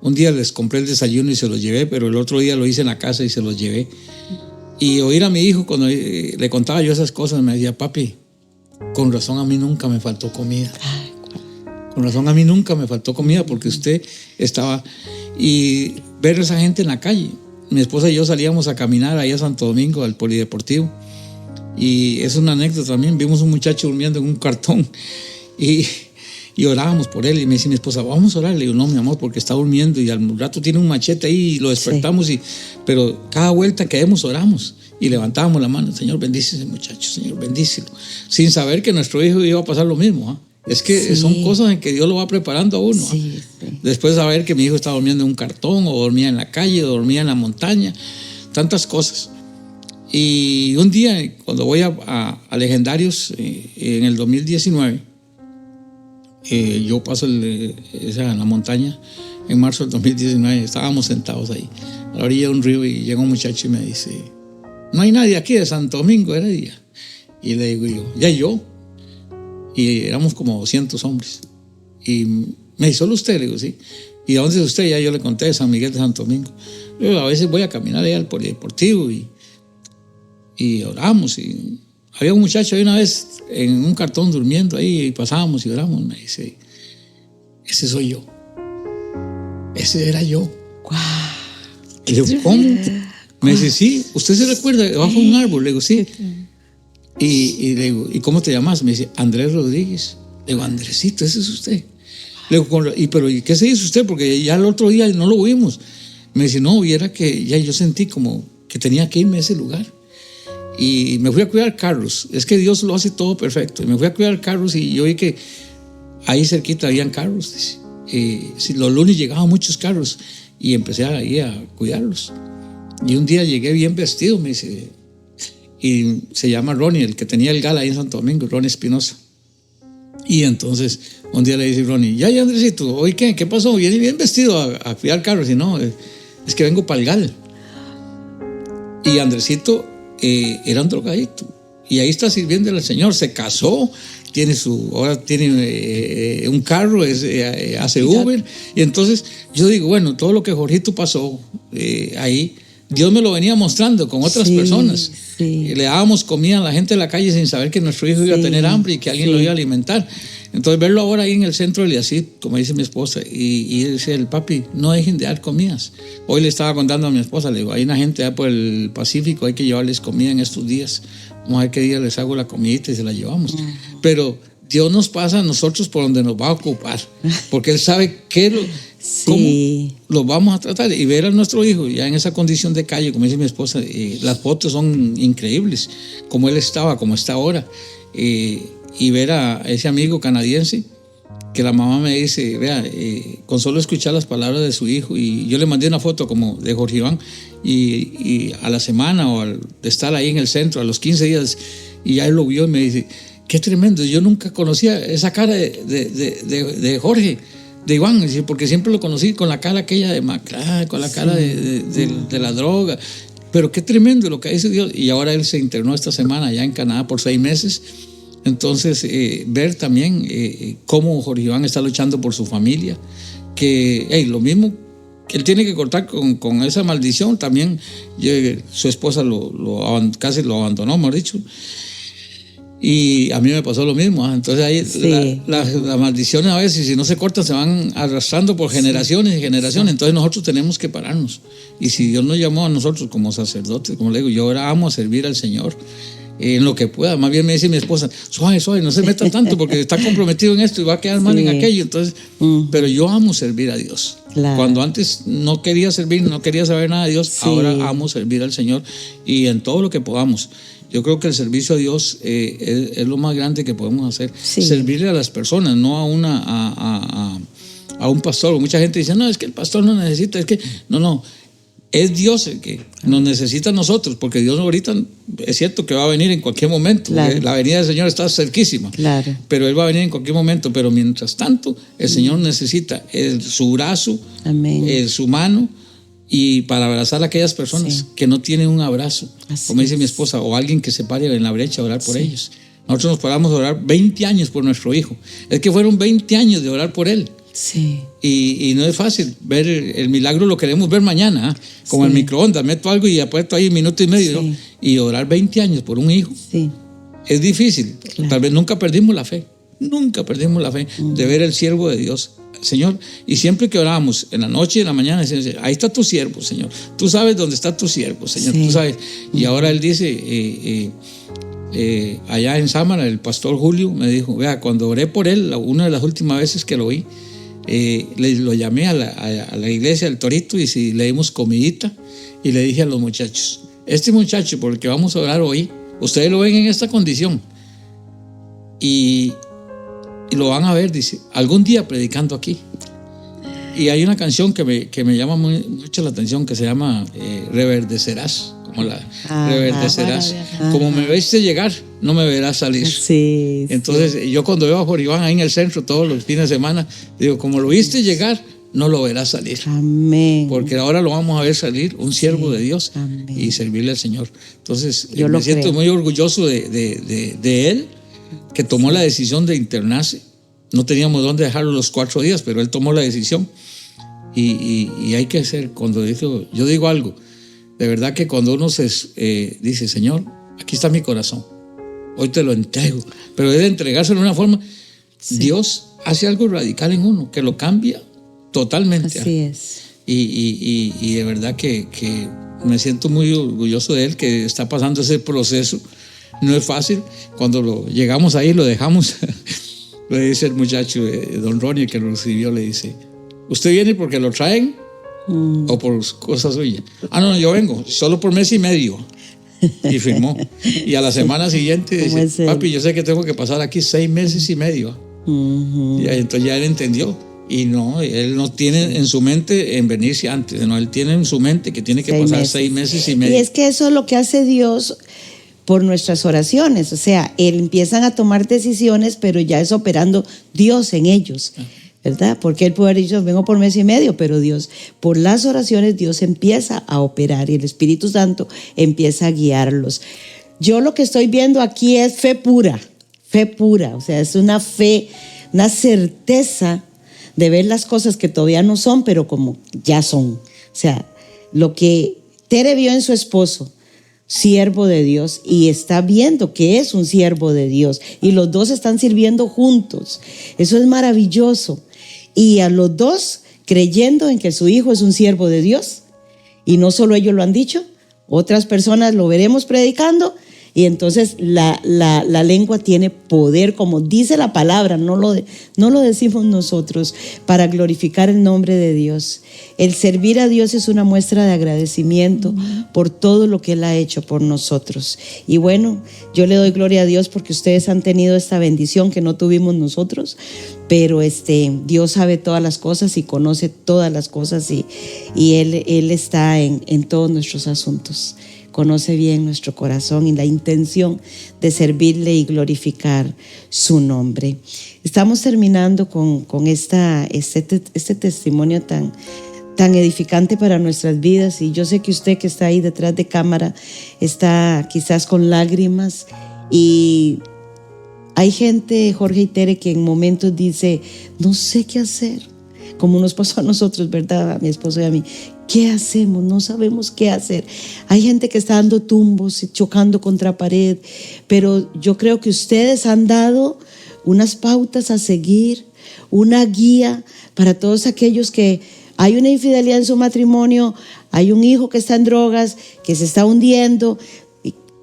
Un día les compré el desayuno y se los llevé, pero el otro día lo hice en la casa y se los llevé. Y oír a mi hijo cuando le contaba yo esas cosas, me decía: papi, con razón a mí nunca me faltó comida. Con razón a mí nunca me faltó comida, porque usted estaba. Y ver a esa gente en la calle. Mi esposa y yo salíamos a caminar ahí a Santo Domingo, al polideportivo. Y es una anécdota también. Vimos un muchacho durmiendo en un cartón y orábamos por él. Y me dice mi esposa, vamos a orar. Le digo, no, mi amor, porque está durmiendo y al rato tiene un machete ahí y lo despertamos. Pero cada vuelta que demos, oramos. Y levantábamos la mano, Señor, bendice ese muchacho, Señor, bendícelo. Sin saber que nuestro hijo iba a pasar lo mismo. Es que son cosas en que Dios lo va preparando a uno. Después de saber que mi hijo estaba durmiendo en un cartón, o dormía en la calle, o dormía en la montaña, tantas cosas. Y un día, cuando voy a Legendarios, en el 2019, yo paso en la montaña, en marzo del 2019, estábamos sentados ahí, a la orilla de un río, y llega un muchacho y me dice, no hay nadie aquí de Santo Domingo, era día. Y le digo yo, ya yo. Y éramos como 200 hombres. Y me dice, ¿solo usted? Le digo, sí. ¿Y a dónde es usted? Ya yo le conté, de San Miguel de Santo Domingo. Yo a veces voy a caminar allá al polideportivo y oramos. Y había un muchacho ahí una vez en un cartón durmiendo ahí, y pasábamos y oramos. Me dice, ese soy yo. Ese era yo. ¡Guau! Y le digo, ¿cómo? Me dice, sí, ¿usted se recuerda debajo de un árbol? Le digo, sí. Y le digo, ¿y cómo te llamas? Me dice, Andrés Rodríguez. Le digo, Andresito, ese es usted. Le digo, pero ¿y qué se dice usted? Porque ya el otro día no lo vimos. Me dice, no, viera que ya yo sentí como que tenía que irme a ese lugar. Y me fui a cuidar carros. Es que Dios lo hace todo perfecto. Y me fui a cuidar carros y yo vi que ahí cerquita habían carros. Los lunes llegaban muchos carros y empecé ahí a cuidarlos. Y un día llegué bien vestido, me dice, y se llama Ronnie, el que tenía el gala ahí en Santo Domingo, Ronnie Espinosa. Y entonces un día le dice Ronnie, ya Andresito, ¿hoy qué pasó? Viene bien vestido a cuidar carros. Y no, es que vengo para el gal. Y Andresito era un drogadicto. Y ahí está sirviendo al Señor, se casó, ahora tiene un carro, hace Uber. Y entonces yo digo, bueno, todo lo que Jorgito pasó ahí, Dios me lo venía mostrando con otras personas. Le dábamos comida a la gente de la calle sin saber que nuestro hijo iba a tener hambre y que alguien lo iba a alimentar. Entonces verlo ahora ahí en el centro del Eliasib, como dice mi esposa, y dice el papi, no dejen de dar comidas. Hoy le estaba contando a mi esposa, le digo, hay una gente allá por el Pacífico, hay que llevarles comida en estos días. Vamos a ver qué día les hago la comidita y se la llevamos. Pero Dios nos pasa a nosotros por donde nos va a ocupar, porque Él sabe cómo los vamos a tratar. Y ver a nuestro hijo ya en esa condición de calle, como dice mi esposa, las fotos son increíbles, como él estaba, como está ahora. Y ver a ese amigo canadiense, que la mamá me dice, vea, con solo escuchar las palabras de su hijo, y yo le mandé una foto como de Jorge Iván, y a la semana o de estar ahí en el centro, a los 15 días, y ya él lo vio y me dice, qué tremendo, yo nunca conocía esa cara de Jorge, de Iván, porque siempre lo conocí con la cara aquella de macrá, con la cara de la droga, pero qué tremendo lo que dice Dios. Y ahora él se internó esta semana allá en Canadá por 6 meses. Entonces ver también cómo Jorge Iván está luchando por su familia, que lo mismo que él tiene que cortar con esa maldición. También su esposa casi lo abandonó, mejor dicho. Y a mí me pasó lo mismo. Entonces ahí las maldiciones a veces, si no se cortan, se van arrastrando por generaciones y generaciones. Entonces nosotros tenemos que pararnos. Y si Dios nos llamó a nosotros como sacerdotes, como le digo, yo ahora amo a servir al Señor en lo que pueda. Más bien me dice mi esposa, suave, no se meta tanto porque está comprometido en esto y va a quedar mal en aquello. Entonces, pero yo amo servir a Dios. Claro. Cuando antes no quería servir, no quería saber nada de Dios, ahora amo servir al Señor y en todo lo que podamos. Yo creo que el servicio a Dios es lo más grande que podemos hacer. Servirle a las personas, no a un pastor. Mucha gente dice, no, es que el pastor no necesita, es que no. Es Dios el que nos necesita a nosotros, porque Dios ahorita es cierto que va a venir en cualquier momento. Claro. La venida del Señor está cerquísima, claro, pero Él va a venir en cualquier momento. Pero mientras tanto, el Señor necesita su brazo, su mano, y para abrazar a aquellas personas que no tienen un abrazo, como dice mi esposa, o alguien que se pare en la brecha a orar por ellos. Nosotros nos paramos a orar 20 años por nuestro hijo. Es que fueron 20 años de orar por él. Sí. Y no es fácil ver el milagro, lo queremos ver mañana, como el microondas, meto algo y apuesto ahí 1 minuto y medio, ¿no? Y orar 20 años por un hijo es difícil. Claro. Tal vez nunca perdimos la fe de ver el siervo de Dios, Señor. Y siempre que oramos en la noche y en la mañana, decimos, ahí está tu siervo, Señor, tú sabes dónde está tu siervo, Señor, tú sabes. Y ahora Él dice, allá en Sámara, el pastor Julio me dijo, vea, cuando oré por él, una de las últimas veces que lo vi, lo llamé a la iglesia del Torito y le dimos comidita y le dije a los muchachos, este muchacho por el que vamos a orar hoy, ustedes lo ven en esta condición y lo van a ver, dice, algún día predicando aquí. Y hay una canción que me llama mucho la atención que se llama Reverdecerás, como reverdecerás. Como me viste llegar, no me verás salir. Sí, entonces, yo cuando veo a Joribán ahí en el centro todos los fines de semana, digo, como lo viste llegar, no lo verás salir. Amén. Porque ahora lo vamos a ver salir, un siervo de Dios, y servirle al Señor. Entonces, me siento muy orgulloso de él, que tomó la decisión de internarse. No teníamos dónde dejarlo los 4 días, pero él tomó la decisión. Y hay que hacer, yo digo algo, de verdad que cuando uno dice, Señor, aquí está mi corazón, hoy te lo entrego, pero debe entregárselo de una forma, Dios hace algo radical en uno, que lo cambia totalmente. Así es. Y de verdad que me siento muy orgulloso de él, que está pasando ese proceso. No es fácil. Cuando llegamos ahí, lo dejamos. Le dice el muchacho, don Ronnie, que lo recibió, le dice, ¿usted viene porque lo traen o por cosas suyas? No, yo vengo, solo por mes y medio. Y firmó. Y a la semana siguiente dice, papi, yo sé que tengo que pasar aquí 6 meses y medio. Y entonces ya él entendió. Y no, él no tiene en su mente en venirse antes, no, él tiene en su mente que tiene que pasar 6 meses y medio. Y es que eso es lo que hace Dios por nuestras oraciones, o sea, empiezan a tomar decisiones, pero ya es operando Dios en ellos, ¿verdad? Porque él puede haber dicho, vengo por mes y medio, pero Dios, por las oraciones, Dios empieza a operar y el Espíritu Santo empieza a guiarlos. Yo lo que estoy viendo aquí es fe pura, o sea, es una fe, una certeza de ver las cosas que todavía no son, pero como ya son. O sea, lo que Tere vio en su esposo, siervo de Dios, y está viendo que es un siervo de Dios, y los dos están sirviendo juntos. Eso es maravilloso. Y a los dos creyendo en que su hijo es un siervo de Dios, y no solo ellos lo han dicho, otras personas lo veremos predicando. Y entonces la lengua tiene poder, como dice la palabra, no lo decimos nosotros, para glorificar el nombre de Dios. El servir a Dios es una muestra de agradecimiento por todo lo que Él ha hecho por nosotros. Y bueno, yo le doy gloria a Dios porque ustedes han tenido esta bendición que no tuvimos nosotros, pero Dios sabe todas las cosas y conoce todas las cosas y Él está en todos nuestros asuntos. Conoce bien nuestro corazón y la intención de servirle y glorificar su nombre. Estamos terminando con este testimonio tan edificante para nuestras vidas, y yo sé que usted que está ahí detrás de cámara está quizás con lágrimas, y hay gente, Jorge y Tere, que en momentos dice, no sé qué hacer, como nos pasó a nosotros, ¿verdad? A mi esposo y a mí. ¿Qué hacemos? No sabemos qué hacer. Hay gente que está dando tumbos y chocando contra pared, pero yo creo que ustedes han dado unas pautas a seguir, una guía para todos aquellos que hay una infidelidad en su matrimonio, hay un hijo que está en drogas, que se está hundiendo,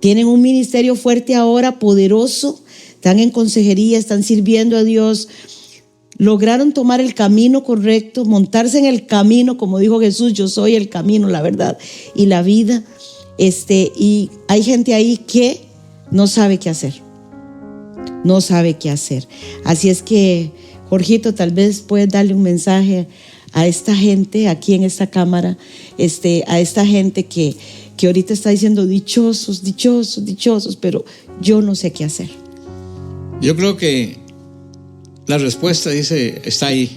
tienen un ministerio fuerte ahora, poderoso, están en consejería, están sirviendo a Dios. Lograron tomar el camino correcto, montarse en el camino, como dijo Jesús, yo soy el camino, la verdad y la vida. Y hay gente ahí que no sabe qué hacer. No sabe qué hacer. Así es que, Jorgito, tal vez puedes darle un mensaje a esta gente aquí en esta cámara, a esta gente que ahorita está diciendo dichosos, dichosos, dichosos, pero yo no sé qué hacer. Yo creo que la respuesta está ahí.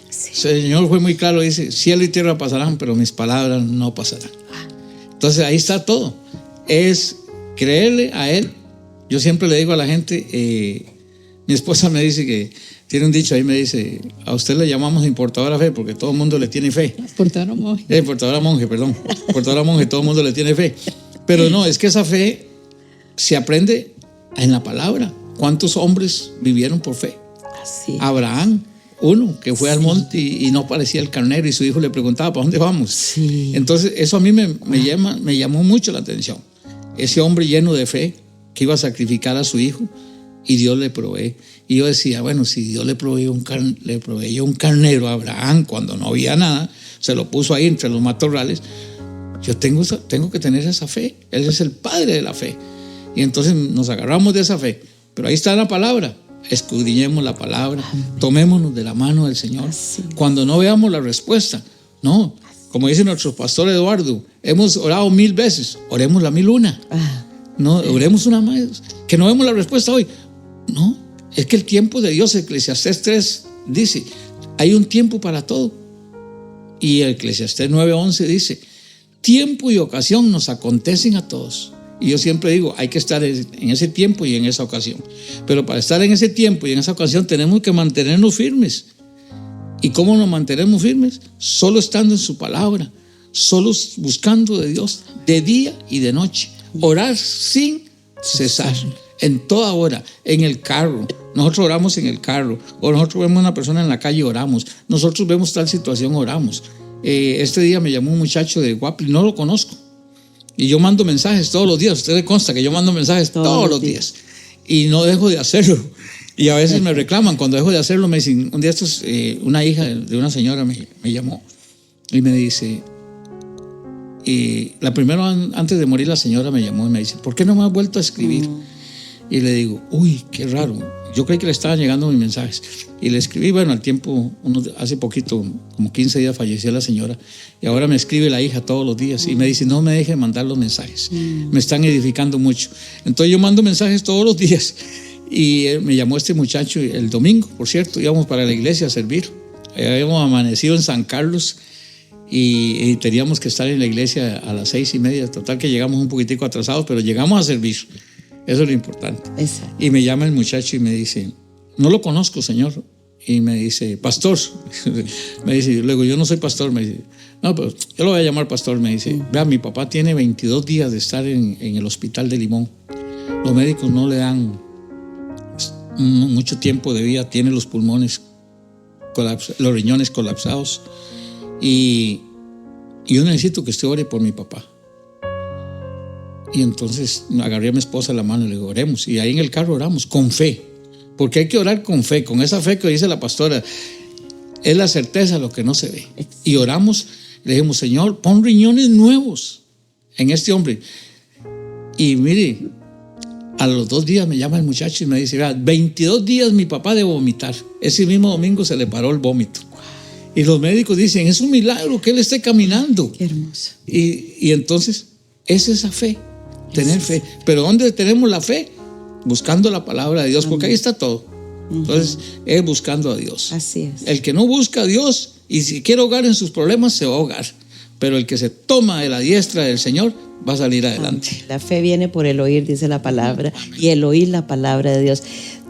Sí. El Señor fue muy claro, dice, cielo y tierra pasarán, pero mis palabras no pasarán. Entonces ahí está todo. Es creerle a Él. Yo siempre le digo a la gente, mi esposa me dice que tiene un dicho ahí, me dice, a usted le llamamos importadora fe porque todo el mundo le tiene fe. Importadora monje. Importadora monje, todo el mundo le tiene fe. Pero no, es que esa fe se aprende en la palabra. ¿Cuántos hombres vivieron por fe? Así. Abraham, uno que fue al monte y no parecía el carnero, y su hijo le preguntaba, ¿para dónde vamos? Sí. Entonces eso a mí me llamó mucho la atención. Ese hombre lleno de fe, que iba a sacrificar a su hijo y Dios le provee. Y yo decía, bueno, si Dios le proveyó un carnero a Abraham cuando no había nada, se lo puso ahí entre los matorrales, yo tengo que tener esa fe. Él es el padre de la fe. Y entonces nos agarramos de esa fe. Pero ahí está la palabra. Escudriñemos la palabra. Tomémonos de la mano del Señor. Cuando no veamos la respuesta, no. Como dice nuestro pastor Eduardo, hemos orado 1000 veces, oremos la 1001. No, oremos una más. Que no vemos la respuesta hoy. No, es que el tiempo de Dios, Eclesiastés 3 dice, hay un tiempo para todo. Y Eclesiastés 9:11 dice, tiempo y ocasión nos acontecen a todos. Y yo siempre digo, hay que estar en ese tiempo y en esa ocasión. Pero para estar en ese tiempo y en esa ocasión tenemos que mantenernos firmes. ¿Y cómo nos mantenemos firmes? Solo estando en su palabra, solo buscando de Dios de día y de noche. Orar sin cesar, en toda hora, en el carro. Nosotros oramos en el carro, o nosotros vemos a una persona en la calle, oramos. Nosotros vemos tal situación, oramos. Este día me llamó un muchacho de Guapi, no lo conozco. Y yo mando mensajes todos los días. Usted le consta que yo mando mensajes todos los días. Y no dejo de hacerlo. Y a veces me reclaman. Cuando dejo de hacerlo me dicen, un día una hija de una señora me llamó y me dice, y la primera, antes de morir, la señora me llamó y me dice, ¿por qué no me has vuelto a escribir? Y le digo, uy, qué raro. Yo creí que le estaban llegando mis mensajes. Y le escribí, bueno, al tiempo, hace poquito, como 15 días falleció la señora. Y ahora me escribe la hija todos los días. Y me dice, no me deje mandar los mensajes. Me están edificando mucho. Entonces yo mando mensajes todos los días. Y me llamó este muchacho el domingo, por cierto, íbamos para la iglesia a servir. Habíamos amanecido en San Carlos y teníamos que estar en la iglesia a las 6:30. Total que llegamos un poquitico atrasados, pero llegamos a servir. Eso es lo importante. Exacto. Y me llama el muchacho y me dice, no lo conozco, señor. Y me dice, pastor. Me dice, luego yo no soy pastor. Me dice, no, pero yo lo voy a llamar pastor. Me dice, vea, mi papá tiene 22 días de estar en el hospital de Limón. Los médicos no le dan mucho tiempo de vida, tiene los pulmones los riñones colapsados y yo necesito que usted ore por mi papá. Y entonces agarré a mi esposa la mano y le digo, oremos. Y ahí en el carro oramos con fe, porque hay que orar con fe, con esa fe que dice la pastora, es la certeza de lo que no se ve. Y oramos, le dijimos, Señor, pon riñones nuevos en este hombre. Y mire, a los 2 días me llama el muchacho y me dice, 22 días mi papá de vomitar. Ese mismo domingo se le paró el vómito. Y los médicos dicen, es un milagro que él esté caminando. Qué hermoso. Y entonces, es esa fe, tener fe. Pero ¿dónde tenemos la fe? Buscando la palabra de Dios, porque ahí está todo. Entonces, es buscando a Dios. Así es. El que no busca a Dios y si quiere ahogar en sus problemas, se va a ahogar. Pero el que se toma de la diestra del Señor va a salir adelante. La fe viene por el oír, dice la palabra, y el oír la palabra de Dios.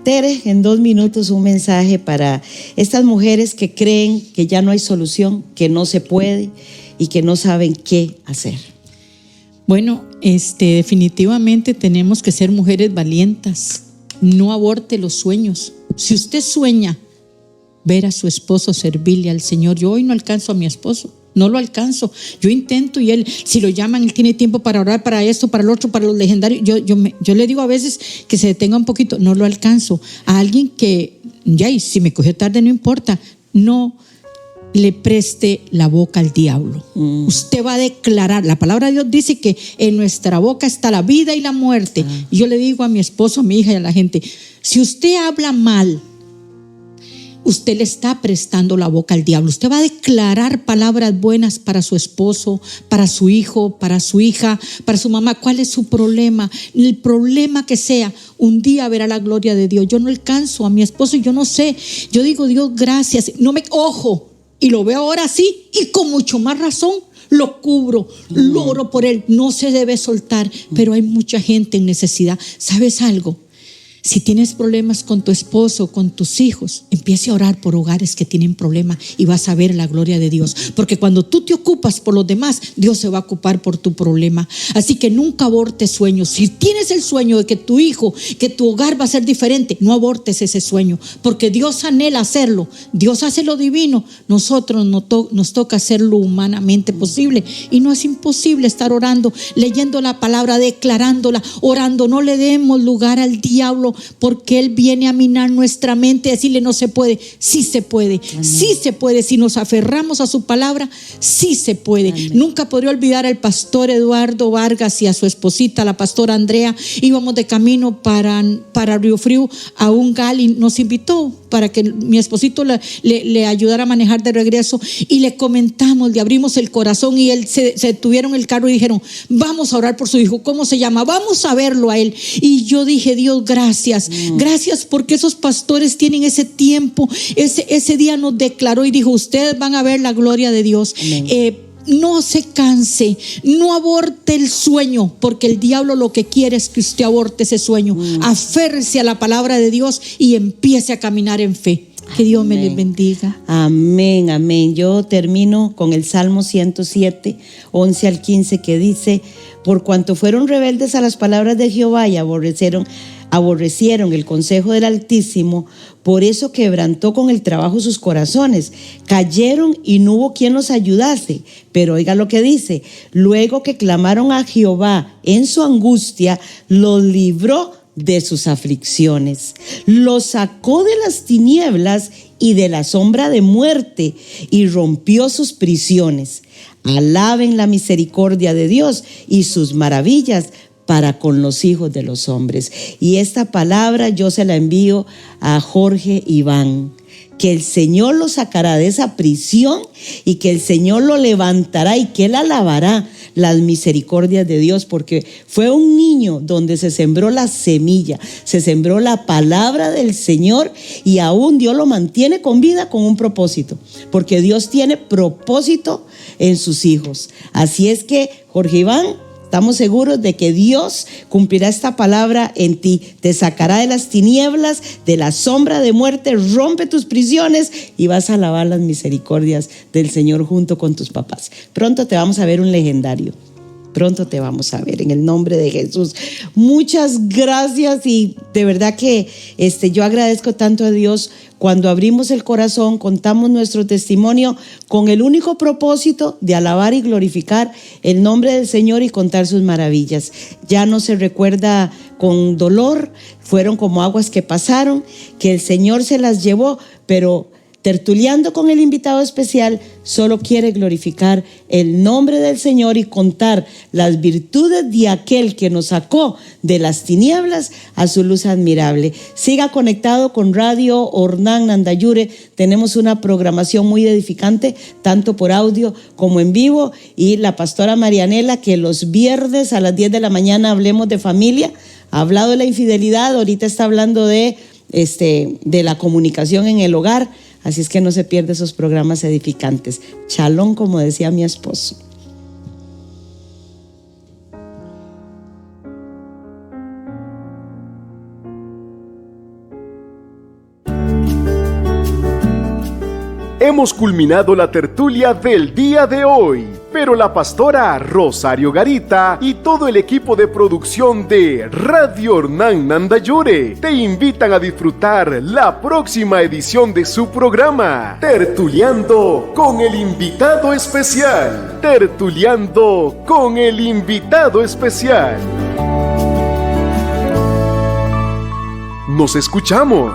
Tere, en 2 minutos un mensaje para estas mujeres que creen que ya no hay solución, que no se puede y que no saben qué hacer. Bueno, definitivamente tenemos que ser mujeres valientes. No aborte los sueños. Si usted sueña ver a su esposo servirle al Señor, yo hoy no alcanzo a mi esposo. No lo alcanzo. Yo intento y él, si lo llaman, él tiene tiempo para orar, para esto, para lo otro, para los legendarios. Yo le digo a veces que se detenga un poquito. No lo alcanzo. A alguien que, y si me cogió tarde, no importa. No le preste la boca al diablo. Usted va a declarar. La palabra de Dios dice que en nuestra boca está la vida y la muerte. Y yo le digo a mi esposo, a mi hija y a la gente, si usted habla mal, usted le está prestando la boca al diablo. Usted va a declarar palabras buenas para su esposo, para su hijo, para su hija, para su mamá. ¿Cuál es su problema? El problema que sea, un día verá la gloria de Dios. Yo no alcanzo a mi esposo, yo no sé. Yo digo, Dios, gracias. Ojo, y lo veo ahora sí, y con mucho más razón. Lo cubro, lo oro por él. No se debe soltar, pero hay mucha gente en necesidad. ¿Sabes algo? Si tienes problemas con tu esposo, con tus hijos, empiece a orar por hogares que tienen problemas y vas a ver la gloria de Dios. Porque cuando tú te ocupas por los demás, Dios se va a ocupar por tu problema. Así que nunca abortes sueños. Si tienes el sueño de que tu hijo, que tu hogar va a ser diferente, no abortes ese sueño, porque Dios anhela hacerlo. Dios hace lo divino. Nosotros nos toca hacer lo humanamente posible. Y no es imposible estar orando, leyendo la palabra, declarándola, orando. No le demos lugar al diablo, porque él viene a minar nuestra mente, a decirle no se puede. Sí se puede. Amén. Sí se puede. Si nos aferramos a su palabra, sí se puede. Amén. Nunca podré olvidar al pastor Eduardo Vargas y a su esposita, la pastora Andrea. Íbamos de camino para Río Frío a un gal y nos invitó para que mi esposito le ayudara a manejar de regreso, y le comentamos, le abrimos el corazón, y él se detuvieron el carro y dijeron, vamos a orar por su hijo. ¿Cómo se llama? Vamos a verlo a él. Y yo dije, Dios, gracias, gracias, porque esos pastores tienen ese tiempo. Ese día nos declaró y dijo, ustedes van a ver la gloria de Dios. No se canse, no aborte el sueño, porque el diablo lo que quiere es que usted aborte ese sueño. Aférrese a la palabra de Dios y empiece a caminar en fe. Que Dios me les bendiga. Amén, amén. Yo termino con el Salmo 107, 11 al 15, que dice: por cuanto fueron rebeldes a las palabras de Jehová y aborrecieron el consejo del Altísimo, por eso quebrantó con el trabajo sus corazones. Cayeron y no hubo quien los ayudase. Pero oiga lo que dice: luego que clamaron a Jehová en su angustia, los libró de sus aflicciones, los sacó de las tinieblas y de la sombra de muerte, y rompió sus prisiones. Alaben la misericordia de Dios y sus maravillas para con los hijos de los hombres. Y esta palabra yo se la envío a Jorge Iván, que el Señor lo sacará de esa prisión y que el Señor lo levantará y que Él alabará las misericordias de Dios, porque fue un niño donde se sembró la semilla, se sembró la palabra del Señor, y aún Dios lo mantiene con vida con un propósito, porque Dios tiene propósito en sus hijos. Así es que, Jorge Iván, estamos seguros de que Dios cumplirá esta palabra en ti. Te sacará de las tinieblas, de la sombra de muerte, rompe tus prisiones y vas a alabar las misericordias del Señor junto con tus papás. Pronto te vamos a ver un legendario. Pronto te vamos a ver en el nombre de Jesús. Muchas gracias, y de verdad que yo agradezco tanto a Dios cuando abrimos el corazón, contamos nuestro testimonio con el único propósito de alabar y glorificar el nombre del Señor y contar sus maravillas. Ya no se recuerda con dolor, fueron como aguas que pasaron, que el Señor se las llevó, pero tertuliando con el invitado especial, solo quiere glorificar el nombre del Señor y contar las virtudes de aquel que nos sacó de las tinieblas a su luz admirable. Siga conectado con Radio Ornán Nandayure. Tenemos una programación muy edificante, tanto por audio como en vivo. Y la pastora Marianela, que los viernes a las 10 de la mañana hablemos de familia, ha hablado de la infidelidad, ahorita está hablando de la comunicación en el hogar. Así es que no se pierda esos programas edificantes. Shalom, como decía mi esposo. Hemos culminado la tertulia del día de hoy, pero la pastora Rosario Garita y todo el equipo de producción de Radio Ornán Nandayure te invitan a disfrutar la próxima edición de su programa, Tertuliando con el invitado especial. Tertuliando con el invitado especial. Nos escuchamos.